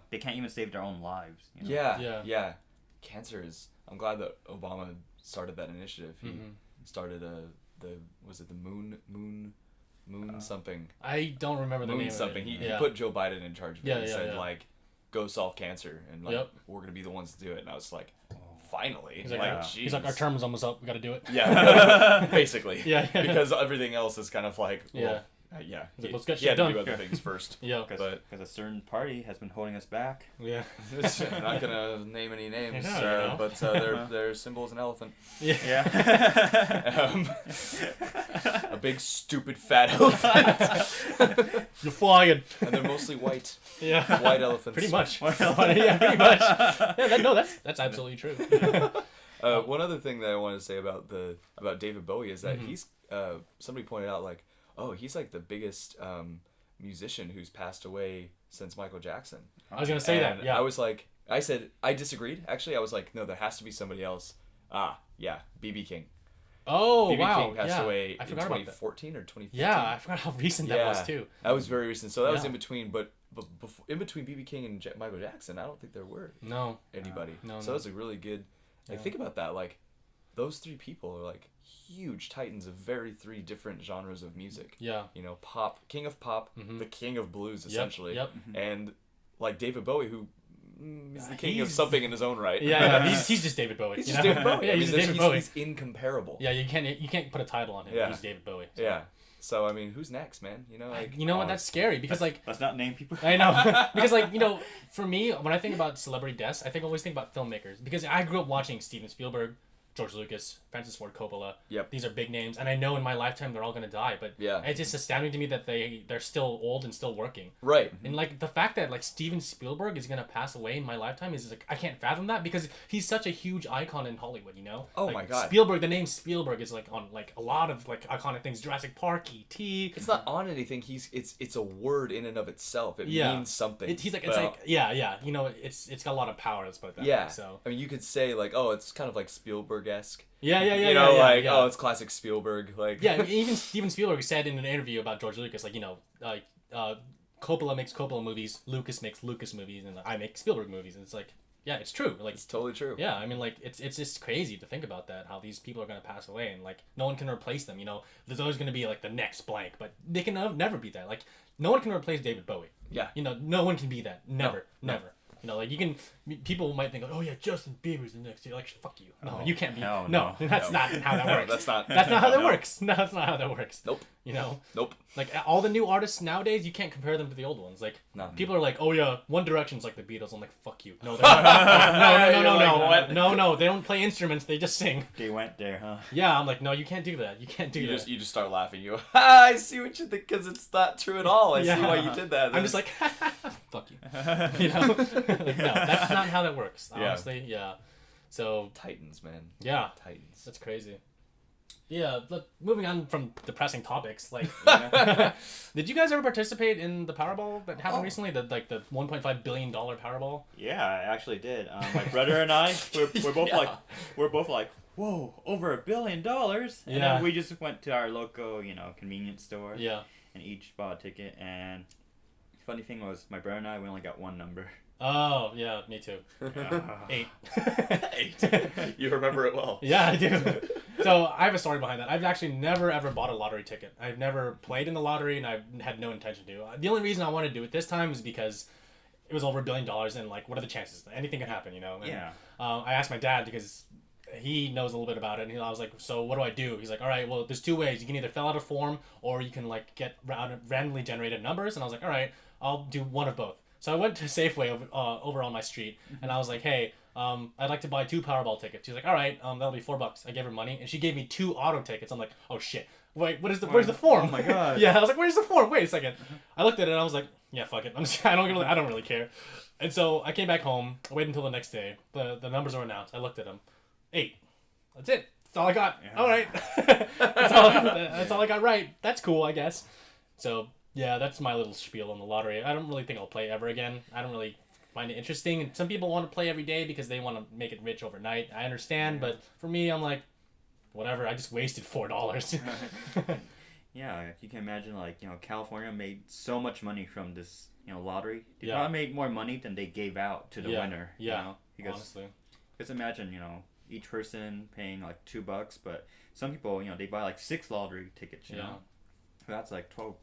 they can't even save their own lives. Yeah. Cancer is. I'm glad that Obama started that initiative. He started the moon something. I don't remember the name. Moon something. Of it. He put Joe Biden in charge of it. He said like, go solve cancer, and like we're gonna be the ones to do it. And I was like, finally. He's like, our term is almost up. We got to do it. Yeah, basically. Yeah. Because everything else is kind of like, well, let's get he shit had done. to do other things first. Because a certain party has been holding us back. Yeah. I'm not gonna name any names, but their symbol is an elephant. Yeah. A big stupid fat elephant. You're flying. And they're mostly white. Yeah. White elephants. Pretty much. Yeah, pretty much. Yeah, that's absolutely true. One other thing that I wanted to say about David Bowie is that he's somebody pointed out like, oh, he's like the biggest musician who's passed away since Michael Jackson. I was gonna say that. Yeah. I disagreed. Actually, I was like, no, there has to be somebody else. B.B. King. Oh, B.B. wow. King passed away in 2014 or 2015. Yeah, I forgot how recent that was too. That was very recent. So that was in between, but before, in between B.B. King and Michael Jackson, I don't think there were anybody. So that was a really good. Think about that. Like, those three people are like huge titans of three different genres of music. Yeah. Pop, king of pop, the king of blues, essentially. Yep. And like David Bowie, who is the king of something in his own right. Yeah. He's just David Bowie. He's just David Bowie. Yeah, he's David Bowie. He's incomparable. Yeah, you can't put a title on him. Yeah. He's David Bowie. So. Yeah. So I mean, who's next, man? What? That's scary because let's not name people. I know because for me, when I think about celebrity deaths, I always think about filmmakers because I grew up watching Steven Spielberg, George Lucas, Francis Ford Coppola. Yep. These are big names, and I know in my lifetime they're all gonna die. But it's just astounding to me that they're still old and still working. Right. And like the fact that like Steven Spielberg is gonna pass away in my lifetime is like I can't fathom that because he's such a huge icon in Hollywood. Oh like, my God. Spielberg. The name Spielberg is like on like a lot of like iconic things. Jurassic Park, E.T. It's not on anything. It's a word in and of itself. It means something. It's got a lot of power. Let's put it that way. So I mean, you could say like, oh, it's kind of like Spielberg-esque. Yeah. Oh, it's classic Spielberg. Like, even Steven Spielberg said in an interview about George Lucas, like, Coppola makes Coppola movies, Lucas makes Lucas movies, and I make Spielberg movies, and it's like, yeah, it's true. Like, it's totally true. Yeah, I mean, like, it's just crazy to think about that, how these people are gonna pass away, and like, no one can replace them. There's always gonna be like the next blank, but they can never be that. Like, no one can replace David Bowie. Yeah. No one can be that. Never. You know, like you can. People might think, oh yeah, Justin Bieber's the next year. Like fuck you. No, Oh, you can't be. hell No, no. that's not how that works. That's not. That's not how that No. works. No, that's not how that works. Nope. You know, Nope. like all the new artists nowadays, you can't compare them to the old ones. Like No. people are like, oh yeah, One Direction's like the Beatles. I'm like, fuck you. No, they're not. You're like, what? No. They don't play instruments. They just sing. They went there, huh? Yeah, I'm like, no, you can't do that. You can't do You that. just start laughing. You go, I see what you think, because it's not true at all. I see Yeah. why you did that. I'm just like, fuck you. You know, like, no, that's not how that works. Yeah. Honestly, yeah. So Titans, man. yeah, Titans. that's crazy. Yeah, look, moving on from depressing topics, like, did you guys ever participate in the Powerball that happened recently? The $1.5 billion Powerball. Yeah, I actually did. My brother and I, we're both Yeah. like, whoa, over $1 billion. And Yeah. then we just went to our local, convenience store. Yeah. And each bought a ticket. And the funny thing was, my brother and I, we only got one number. Oh yeah, me too. Uh, 8. 8. You remember it well. Yeah, I do. So I have a story behind that. I've actually never ever bought a lottery ticket. I've never played in the lottery, and I've had no intention to. The only reason I wanted to do it this time is because it was over $1 billion, and like, what are the chances? Anything can happen, you know. And, Yeah. I asked my dad because he knows a little bit about it, and I was like, so what do I do? He's like, all right, well, there's two ways. You can either fill out a form, or you can like get randomly generated numbers. And I was like, all right, I'll do one of both. So I went to Safeway over on my street, and I was like, hey, I'd like to buy 2 Powerball tickets. She's like, all right, that'll be $4. I gave her money, and she gave me 2 auto tickets. I'm like, oh shit, wait, where's the form? Oh my god. Yeah, I was like, where's the form? Wait a second. I looked at it, and I was like, yeah, fuck it. I don't really care. And so I came back home. I waited until the next day. The numbers were announced. I looked at them. 8. That's it. That's all I got. Yeah. All right. that's all I got right. That's cool, I guess. So yeah, that's my little spiel on the lottery. I don't really think I'll play ever again. I don't really find it interesting. And some people want to play every day because they want to make it rich overnight. I understand, but for me, I'm like, whatever. I just wasted $4. Yeah, if you can imagine, California made so much money from this, lottery. They Yeah. probably made more money than they gave out to the winner. Yeah. Because Honestly. just imagine, each person paying like $2, but some people, they buy like 6 lottery tickets. You know, so that's like $12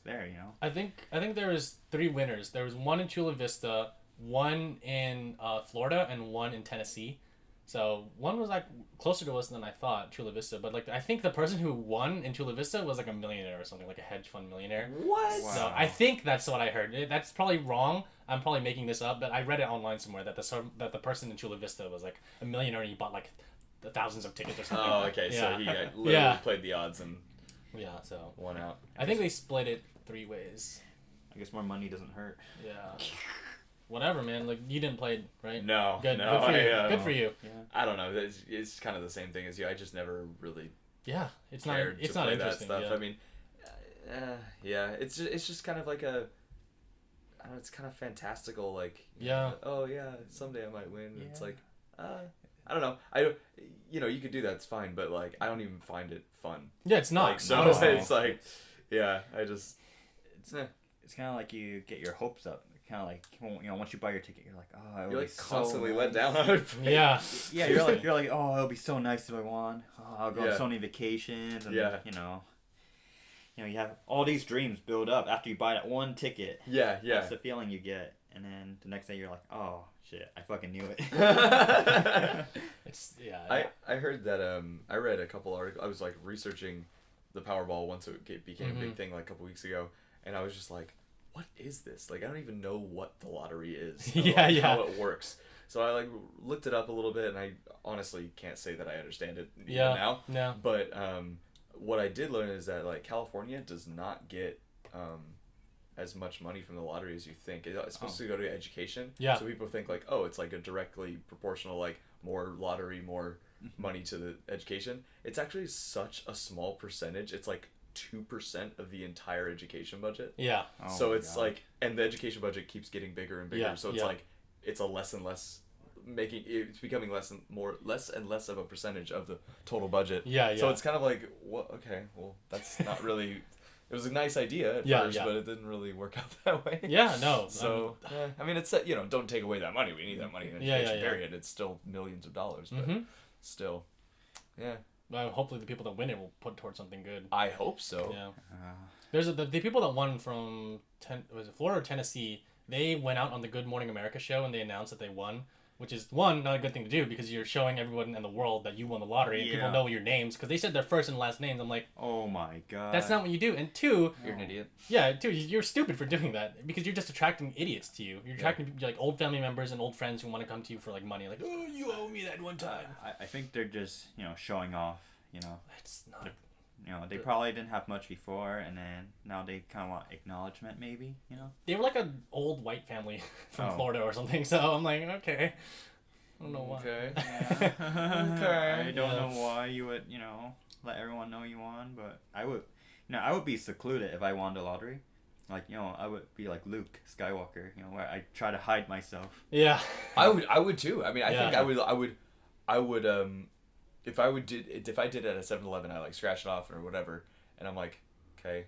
there. I think there was 3 winners. There was one in Chula Vista, one in Florida, and one in Tennessee. So one was like closer to us than I thought, Chula Vista. But like I think the person who won in Chula Vista was like a millionaire or something, like a hedge fund millionaire. What? Wow. So I think that's what I heard. That's probably wrong. I'm probably making this up, but I read it online somewhere that the person in Chula Vista was like a millionaire and he bought like the thousands of tickets or something. Oh, okay. So Yeah. he literally Yeah. played the odds and Yeah. So won out. I think they split it 3 ways. I guess more money doesn't hurt. Yeah. Whatever, man. Like you didn't play, right? No, Good. no. Good for you. I, Good for you. Yeah. I don't know. It's kind of the same thing as you. I just never really Yeah. It's not. cared It's to not play that interesting. stuff. Yeah. I mean, yeah. It's just kind of like a. I don't know. It's kind of fantastical. Like. Yeah. Oh yeah. Someday I might win. Yeah. It's like. I don't know. You could do that. It's fine, but like I don't even find it fun. Yeah, it's not. Like, so honestly. it's like, yeah. I just. It's kind of like you get your hopes up. Kind of like once you buy your ticket, you're like, oh, it'll You're be like so constantly nice. let down on it. Yeah. Yeah, you're like, oh, it'll be so nice if I won. Oh, I'll go on so many vacations, and Yeah. you have all these dreams build up after you buy that one ticket. Yeah. That's the feeling you get, and then the next day you're like, oh shit, I fucking knew it. It's yeah. I heard that I read a couple articles. I was like researching the Powerball once it became a big thing like a couple weeks ago, and I was just like, what is this? Like I don't even know what the lottery is. Or, Yeah, like, yeah. How it works. So I like looked it up a little bit, and I honestly can't say that I understand it even Yeah. now. No. But what I did learn is that like California does not get as much money from the lottery as you think. It's supposed to go to education. Yeah. So people think like, oh, it's like a directly proportional, like more lottery, more money to the education. It's actually such a small percentage. It's like 2% of the entire education budget. Yeah. Oh So my it's God. like, and the education budget keeps getting bigger and bigger. Yeah, So it's yeah. like, it's a less and less it's becoming less and less of a percentage of the total budget. Yeah. So it's kind of like, well, okay, well, that's not really. It was a nice idea at Yeah, first, yeah. but it didn't really work out that way. Yeah. No. So I mean, it's don't take away that money. We need that money in Yeah, education. yeah, yeah. Period. It's still millions of dollars, but still, yeah. Hopefully the people that win it will put towards something good. I hope so. Yeah. There's the people that won from was it Florida or Tennessee. they went out on the Good Morning America show and they announced that they won, which is, one, not a good thing to do because you're showing everyone in the world that you won the lottery and people know your names because they said their first and last names. I'm like, oh my god. That's not what you do. And two, you're an idiot. Yeah, two, you're stupid for doing that because you're just attracting idiots to you. You're attracting like old family members and old friends who want to come to you for like money. Like, oh, you owe me that one time. I think they're just, showing off, It's not... they probably didn't have much before, and then now they kind of want acknowledgement, maybe, They were like an old white family from Florida or something, so I'm like, okay. I don't know why. Okay. Yeah. Okay. I don't know why you would, let everyone know you won, but I would, I would be secluded if I won the lottery. Like, I would be like Luke Skywalker, where I try to hide myself. Yeah. I would too. I mean, I think I would if I did it at a 7-Eleven, I like scratch it off or whatever, and I'm like, okay,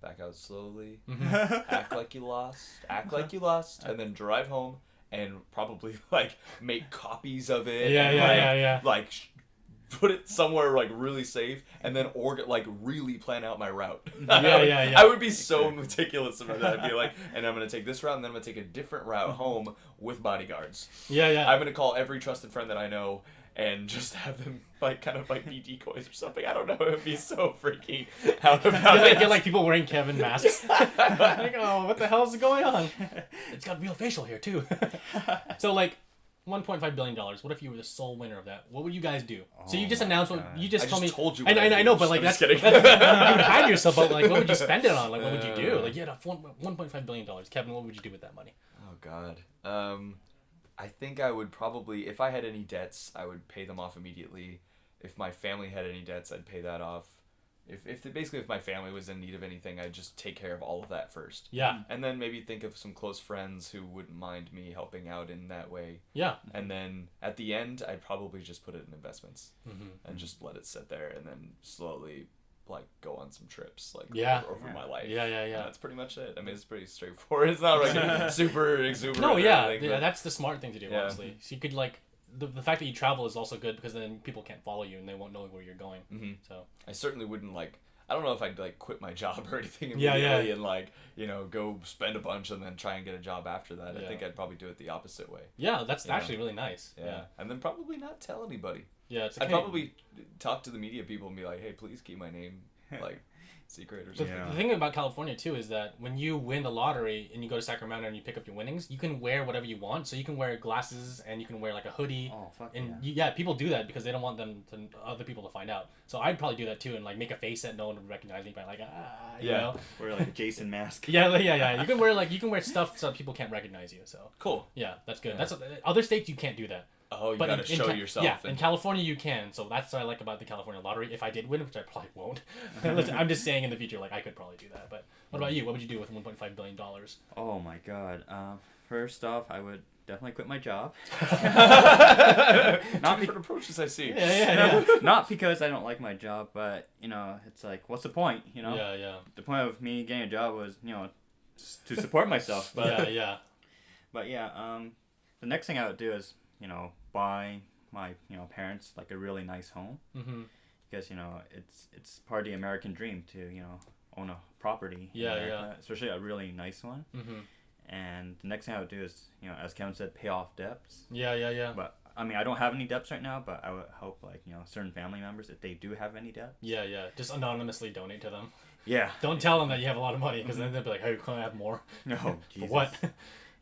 back out slowly, act like you lost, and then drive home and probably like make copies of it. Yeah. Like put it somewhere like really safe, and then really plan out my route. Yeah. I would be so meticulous about that. I'd be like, and I'm gonna take this route, and then I'm gonna take a different route home with bodyguards. Yeah. I'm gonna call every trusted friend that I know and just have them be decoys or something. I don't know. It would be so freaky out about it. Get like people wearing Kevin masks. Like, oh, what the hell is going on? It's got real facial hair too. So like, $1.5 billion. What if you were the sole winner of that? What would you guys do? So you just announced what you just told me. Told you. I know, but like that's kidding. You would hide yourself. But like, what would you spend it on? Like, what would you do? Like, you had $1.5 billion. Kevin, what would you do with that money? Oh God. I think I would probably, if I had any debts, I would pay them off immediately. If my family had any debts, I'd pay that off. If my family was in need of anything, I'd just take care of all of that first. Yeah. And then maybe think of some close friends who wouldn't mind me helping out in that way. Yeah. And then at the end, I'd probably just put it in investments and just let it sit there and then slowly go on some trips over my life. Yeah. And that's pretty much it. I mean, it's pretty straightforward. It's not like super exuberant. No, yeah. Or anything, That's the smart thing to do, honestly. So you could the fact that you travel is also good because then people can't follow you and they won't know where you're going. Mm-hmm. So I certainly wouldn't I don't know if I'd quit my job or anything immediately and go spend a bunch and then try and get a job after that. I think I'd probably do it the opposite way. Yeah, that's actually really nice. Yeah. And then probably not tell anybody. Yeah, I'd probably talk to the media people and be like, hey, please keep my name secret or something. The thing about California too is that when you win the lottery and you go to Sacramento and you pick up your winnings, you can wear whatever you want. So you can wear glasses and you can wear a hoodie. Oh fuck and people do that because they don't want other people to find out. So I'd probably do that too and make a face that no one would recognize me by you know. Wear a Jason mask. Yeah. You can wear stuff so people can't recognize you. So cool. Yeah, that's good. Yeah. That's other states you can't do that. Oh, you gotta show yourself. Yeah, in California you can. So that's what I like about the California lottery. If I did win, which I probably won't. I'm just saying in the future, I could probably do that. But what about you? What would you do with $1.5 billion? Oh my God. First off, I would definitely quit my job. Not different approaches, I see. Yeah. Not because I don't like my job, but it's what's the point? Yeah. The point of me getting a job was to support myself. But yeah. But the next thing I would do is buy my parents a really nice home, because it's part of the American dream to own a property. Yeah. Especially a really nice one. And the next thing I would do is as Kevin said, pay off debts. Yeah. But I mean, I don't have any debts right now, but I would hope certain family members, if they do have any debts. Yeah. Just anonymously donate to them. Yeah. Don't tell them that you have a lot of money because then they'll be like, hey, can I have more? No. Jesus. For what?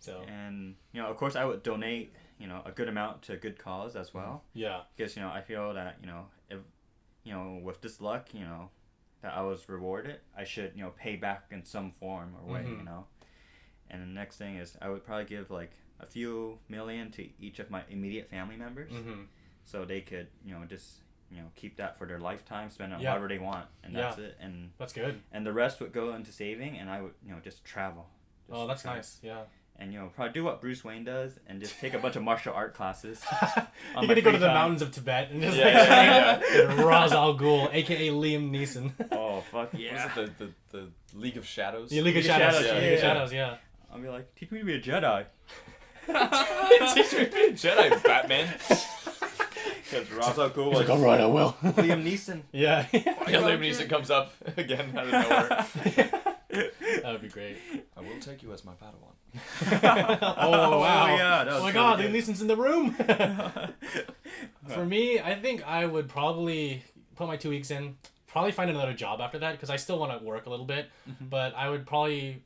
So. And of course I would donate a good amount to a good cause as well. Yeah. Because I feel that if with this luck that I was rewarded, I should pay back in some form or way. And the next thing is I would probably give a few million to each of my immediate family members, so they could just keep that for their lifetime, spend it however they want, and that's it. And that's good. And the rest would go into saving, and I would just travel. That's nice. Yeah. And probably do what Bruce Wayne does and just take a bunch of martial art classes. You're gonna go to the mountains of Tibet and just train Ra's al Ghul, aka Liam Neeson. Oh fuck yeah! Was it the League of Shadows? The League of Shadows. League of Shadows. Yeah. I'll be like, teach me to be a Jedi. Teach me to be a Jedi, Batman. Because Ra's al Ghul was all right, I will. Liam Neeson. Yeah. Liam Neeson comes up again out of nowhere. That would be great. I will take you as my Padawan. Oh wow! Yeah, Oh my God, Liam Neeson's in the room. For me, I think I would probably put my 2 weeks in. Probably find another job after that because I still want to work a little bit. But I would probably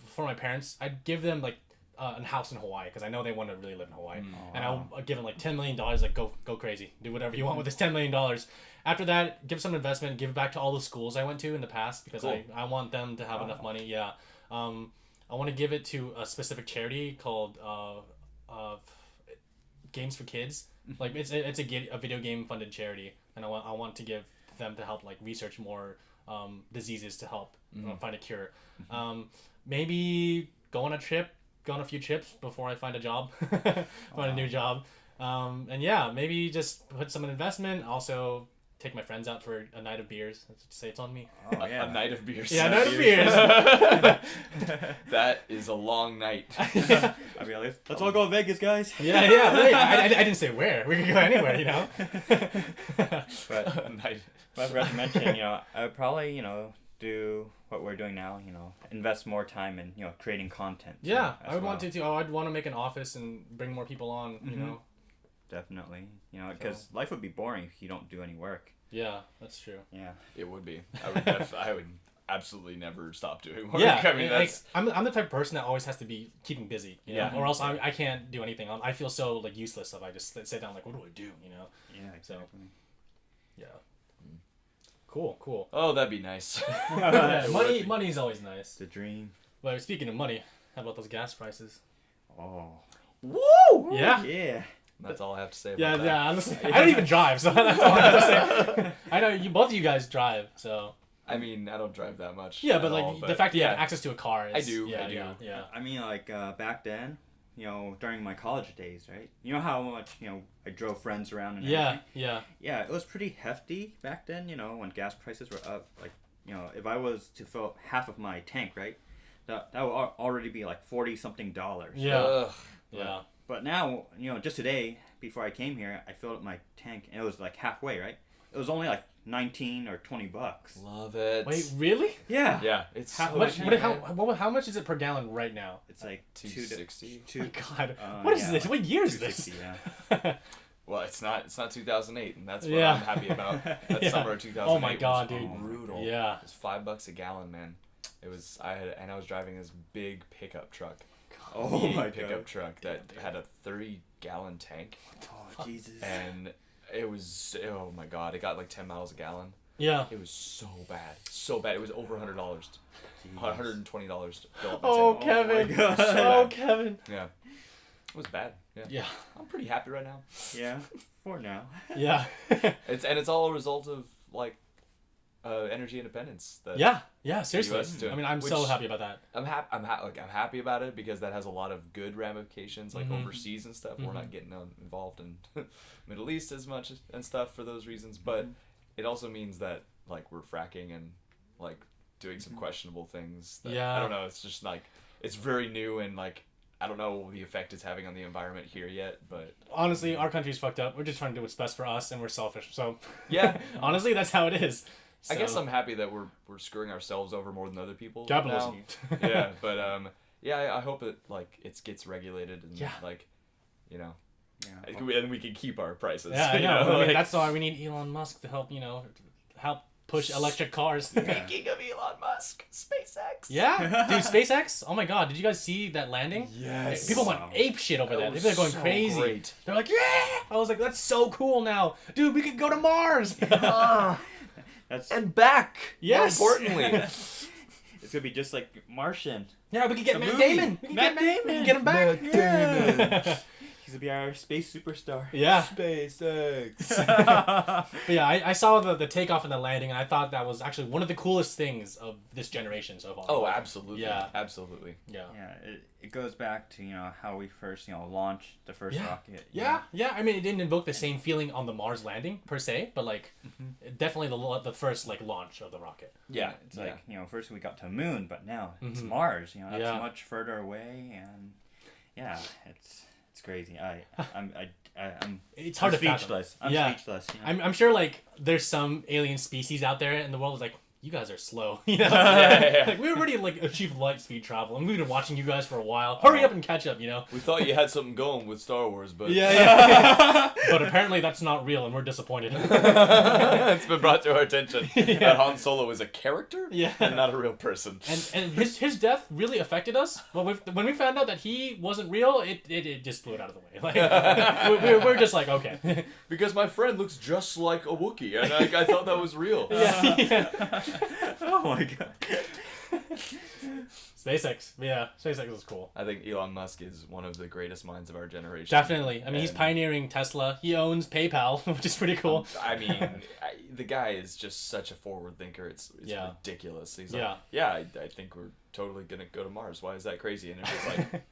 for my parents, I'd give them like a house in Hawaii because I know they want to really live in Hawaii, and I'll give them like $10 million. Like go crazy, do whatever you want with this $10 million. After that, give some investment, give it back to all the schools I went to in the past because I want them to have enough money. Yeah, I want to give it to a specific charity called Games for Kids. Like it's a video game funded charity, and I want to give them to help like research more diseases to help find a cure. Maybe go on a few trips before I find a job, find a new job, and yeah, maybe just put some in investment. Also, take my friends out for a night of beers. Let's say it's on me. Oh yeah, a night of beers. Yeah, a night of beers. That is a long night. I mean, let's all go to Vegas, guys. Yeah. I didn't say where. We could go anywhere, you know. But A night. I forgot to mention, I would probably, do what we're doing now, invest more time in, creating content. Yeah, I would want to too. I'd want to make an office and bring more people on, you know. Definitely. Because life would be boring if you don't do any work. Yeah, that's true. Yeah. It would be. I would absolutely never stop doing work. Yeah, I mean, that's... I'm the type of person that always has to be keeping busy, you know? Or else I can't do anything. I feel so like useless if I just sit down like, what do I do, you know? Yeah, exactly. So, yeah. Cool. Oh, that'd be nice. Yeah, money's always nice. The dream. But speaking of money, how about those gas prices? Oh. Woo! Yeah. Yeah. That's all I have to say about that. Yeah. Honestly, I don't even drive, so that's all I have to say. I know both of you guys drive, so. I mean, I don't drive that much. Yeah, but the fact that you have yeah. access to a car is. I do. Yeah. I mean, back then, during my college days, right? You know how much, I drove friends around and everything? Yeah. Yeah, it was pretty hefty back then, when gas prices were up. Like, if I was to fill up half of my tank, right? That would already be like $40-something. Yeah. Ugh. Yeah. But now, just today, before I came here, I filled up my tank and it was like halfway, right? It was only like $19 or $20. Love it. Wait, really? Yeah. Yeah, it's How so much- cheap, what- man. How much is it per gallon right now? It's like $2.60. Oh my God. Uh, What is yeah, this? like What year is this? $2.60, yeah. Well, it's not 2008, and that's what Yeah. I'm happy about. That Yeah. summer of 2008 Oh my God, was dude. brutal. Yeah. It was $5 a gallon, man. It was I was driving this big pickup truck. Oh Big my pickup God. truck that had a 30-gallon tank, Oh, Jesus. and it was, oh my God, it got like 10 miles a gallon. Yeah. It was so bad. It was over $100, $120 to fill up my Oh, tank. Kevin. my God. Oh, Kevin. Yeah, it was bad. Yeah. Yeah. I'm pretty happy right now. Yeah, for now. Yeah. It's all a result of like energy independence. That Yeah. Seriously. US is doing, I mean, I'm so which- happy about that. I'm happy about it because that has a lot of good ramifications, like overseas and stuff. We're not getting involved in Middle East as much and stuff for those reasons, but it also means that like we're fracking and like doing some questionable things. That, Yeah. I don't know. It's just like it's very new and like I don't know the effect it's having on the environment here yet, but Honestly, our country's fucked up. We're just trying to do what's best for us, and we're selfish. So, yeah. honestly, that's how it is. I guess So- I'm happy that we're screwing ourselves over more than other people. Capitalism. now. Yeah, but I hope it like it gets regulated and like, Yeah. and we can keep our prices. Yeah, I you know. I mean, like- that's why we need Elon Musk to help. Help push electric cars. Speaking of Elon Musk, SpaceX. Yeah, dude, SpaceX. Oh my God, did you guys see that landing? Yes. People went ape shit over that. was They're going so crazy. great. They're like, yeah. I was like, that's so cool now, dude. We could go to Mars. That's And back. Yes. More importantly. It's gonna be just like Martian. Yeah, we could get The Matt movie. Damon. We could Matt get Damon. We could get him back. Matt Damon. He's gonna be our space superstar. Yeah. SpaceX. But yeah, I saw the takeoff and the landing, and I thought that was actually one of the coolest things of this generation so far. Oh, absolutely. Yeah. Absolutely. Yeah. Yeah, it goes back to how we first launched the first rocket. Yeah. I mean, it didn't invoke the same feeling on the Mars landing per se, but like definitely the first like launch of the rocket. Yeah. It's like first we got to the moon, but now it's Mars. That's Yeah. much further away, and yeah, it's crazy. I'm It's hard to fathom. speechless. Yeah. I'm speechless. I'm sure like there's some alien species out there in the world that's like, you guys are slow. You know, like we already like achieved light speed travel, and we've been watching you guys for a while. Hurry up and catch up. You know. We thought you had something going with Star Wars, but but apparently that's not real, and we're disappointed. It's been brought to our attention that Han Solo is a character, and not a real person. And his death really affected us. When we found out that he wasn't real, it just blew it out of the way. Like we're just like, okay, because my friend looks just like a Wookiee, and I thought that was real. Oh my god. SpaceX. Yeah, SpaceX is cool. I think Elon Musk is one of the greatest minds of our generation. Definitely. I mean, he's pioneering Tesla. He owns PayPal, which is pretty cool. I mean, the guy is just such a forward thinker. It's ridiculous. He's like, I think we're totally going to go to Mars. Why is that crazy? And it's just like,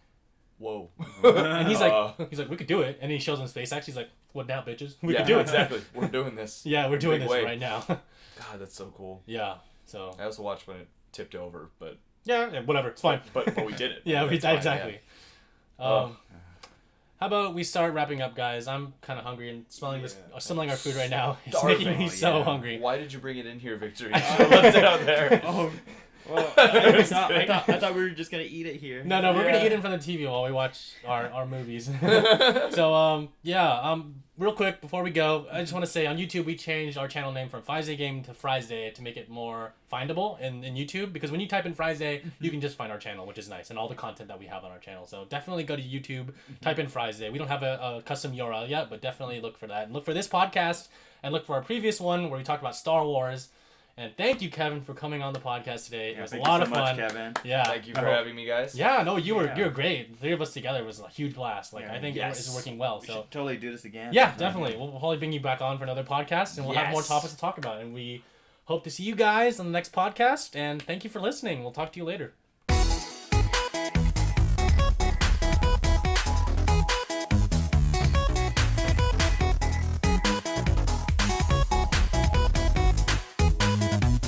whoa. And he's like, we could do it. And he shows on SpaceX. He's like, what now, bitches? We could do it. Exactly. We're doing this. Yeah, we're doing this right now. God, that's so cool. Yeah. So I also watched when it tipped over, but yeah, whatever, it's fine. But we did it. Yeah, exactly. How about we start wrapping up, guys? I'm kind of hungry and smelling our food right now. It's making me so hungry. Why did you bring it in here, Victor? You should have left it out there. Well, I thought we were just gonna eat it here. No, we're gonna eat it in front of the TV while we watch our movies. So real quick before we go, I just want to say on YouTube we changed our channel name from Fryzday Game to Fryzday to make it more findable in YouTube, because when you type in Fryzday, you can just find our channel, which is nice, and all the content that we have on our channel. So definitely go to YouTube, type in Fryzday. We don't have a custom URL yet, but definitely look for that, and look for this podcast, and look for our previous one where we talked about Star Wars. And thank you, Kevin, for coming on the podcast today. It was a lot of fun. Kevin. Yeah. Thank you for having me, guys. Yeah, no, you were great. The three of us together was a huge blast. Like, I think it's working well. We should totally do this again. Yeah, definitely. We'll probably bring you back on for another podcast, and we'll have more topics to talk about. And we hope to see you guys on the next podcast. And thank you for listening. We'll talk to you later.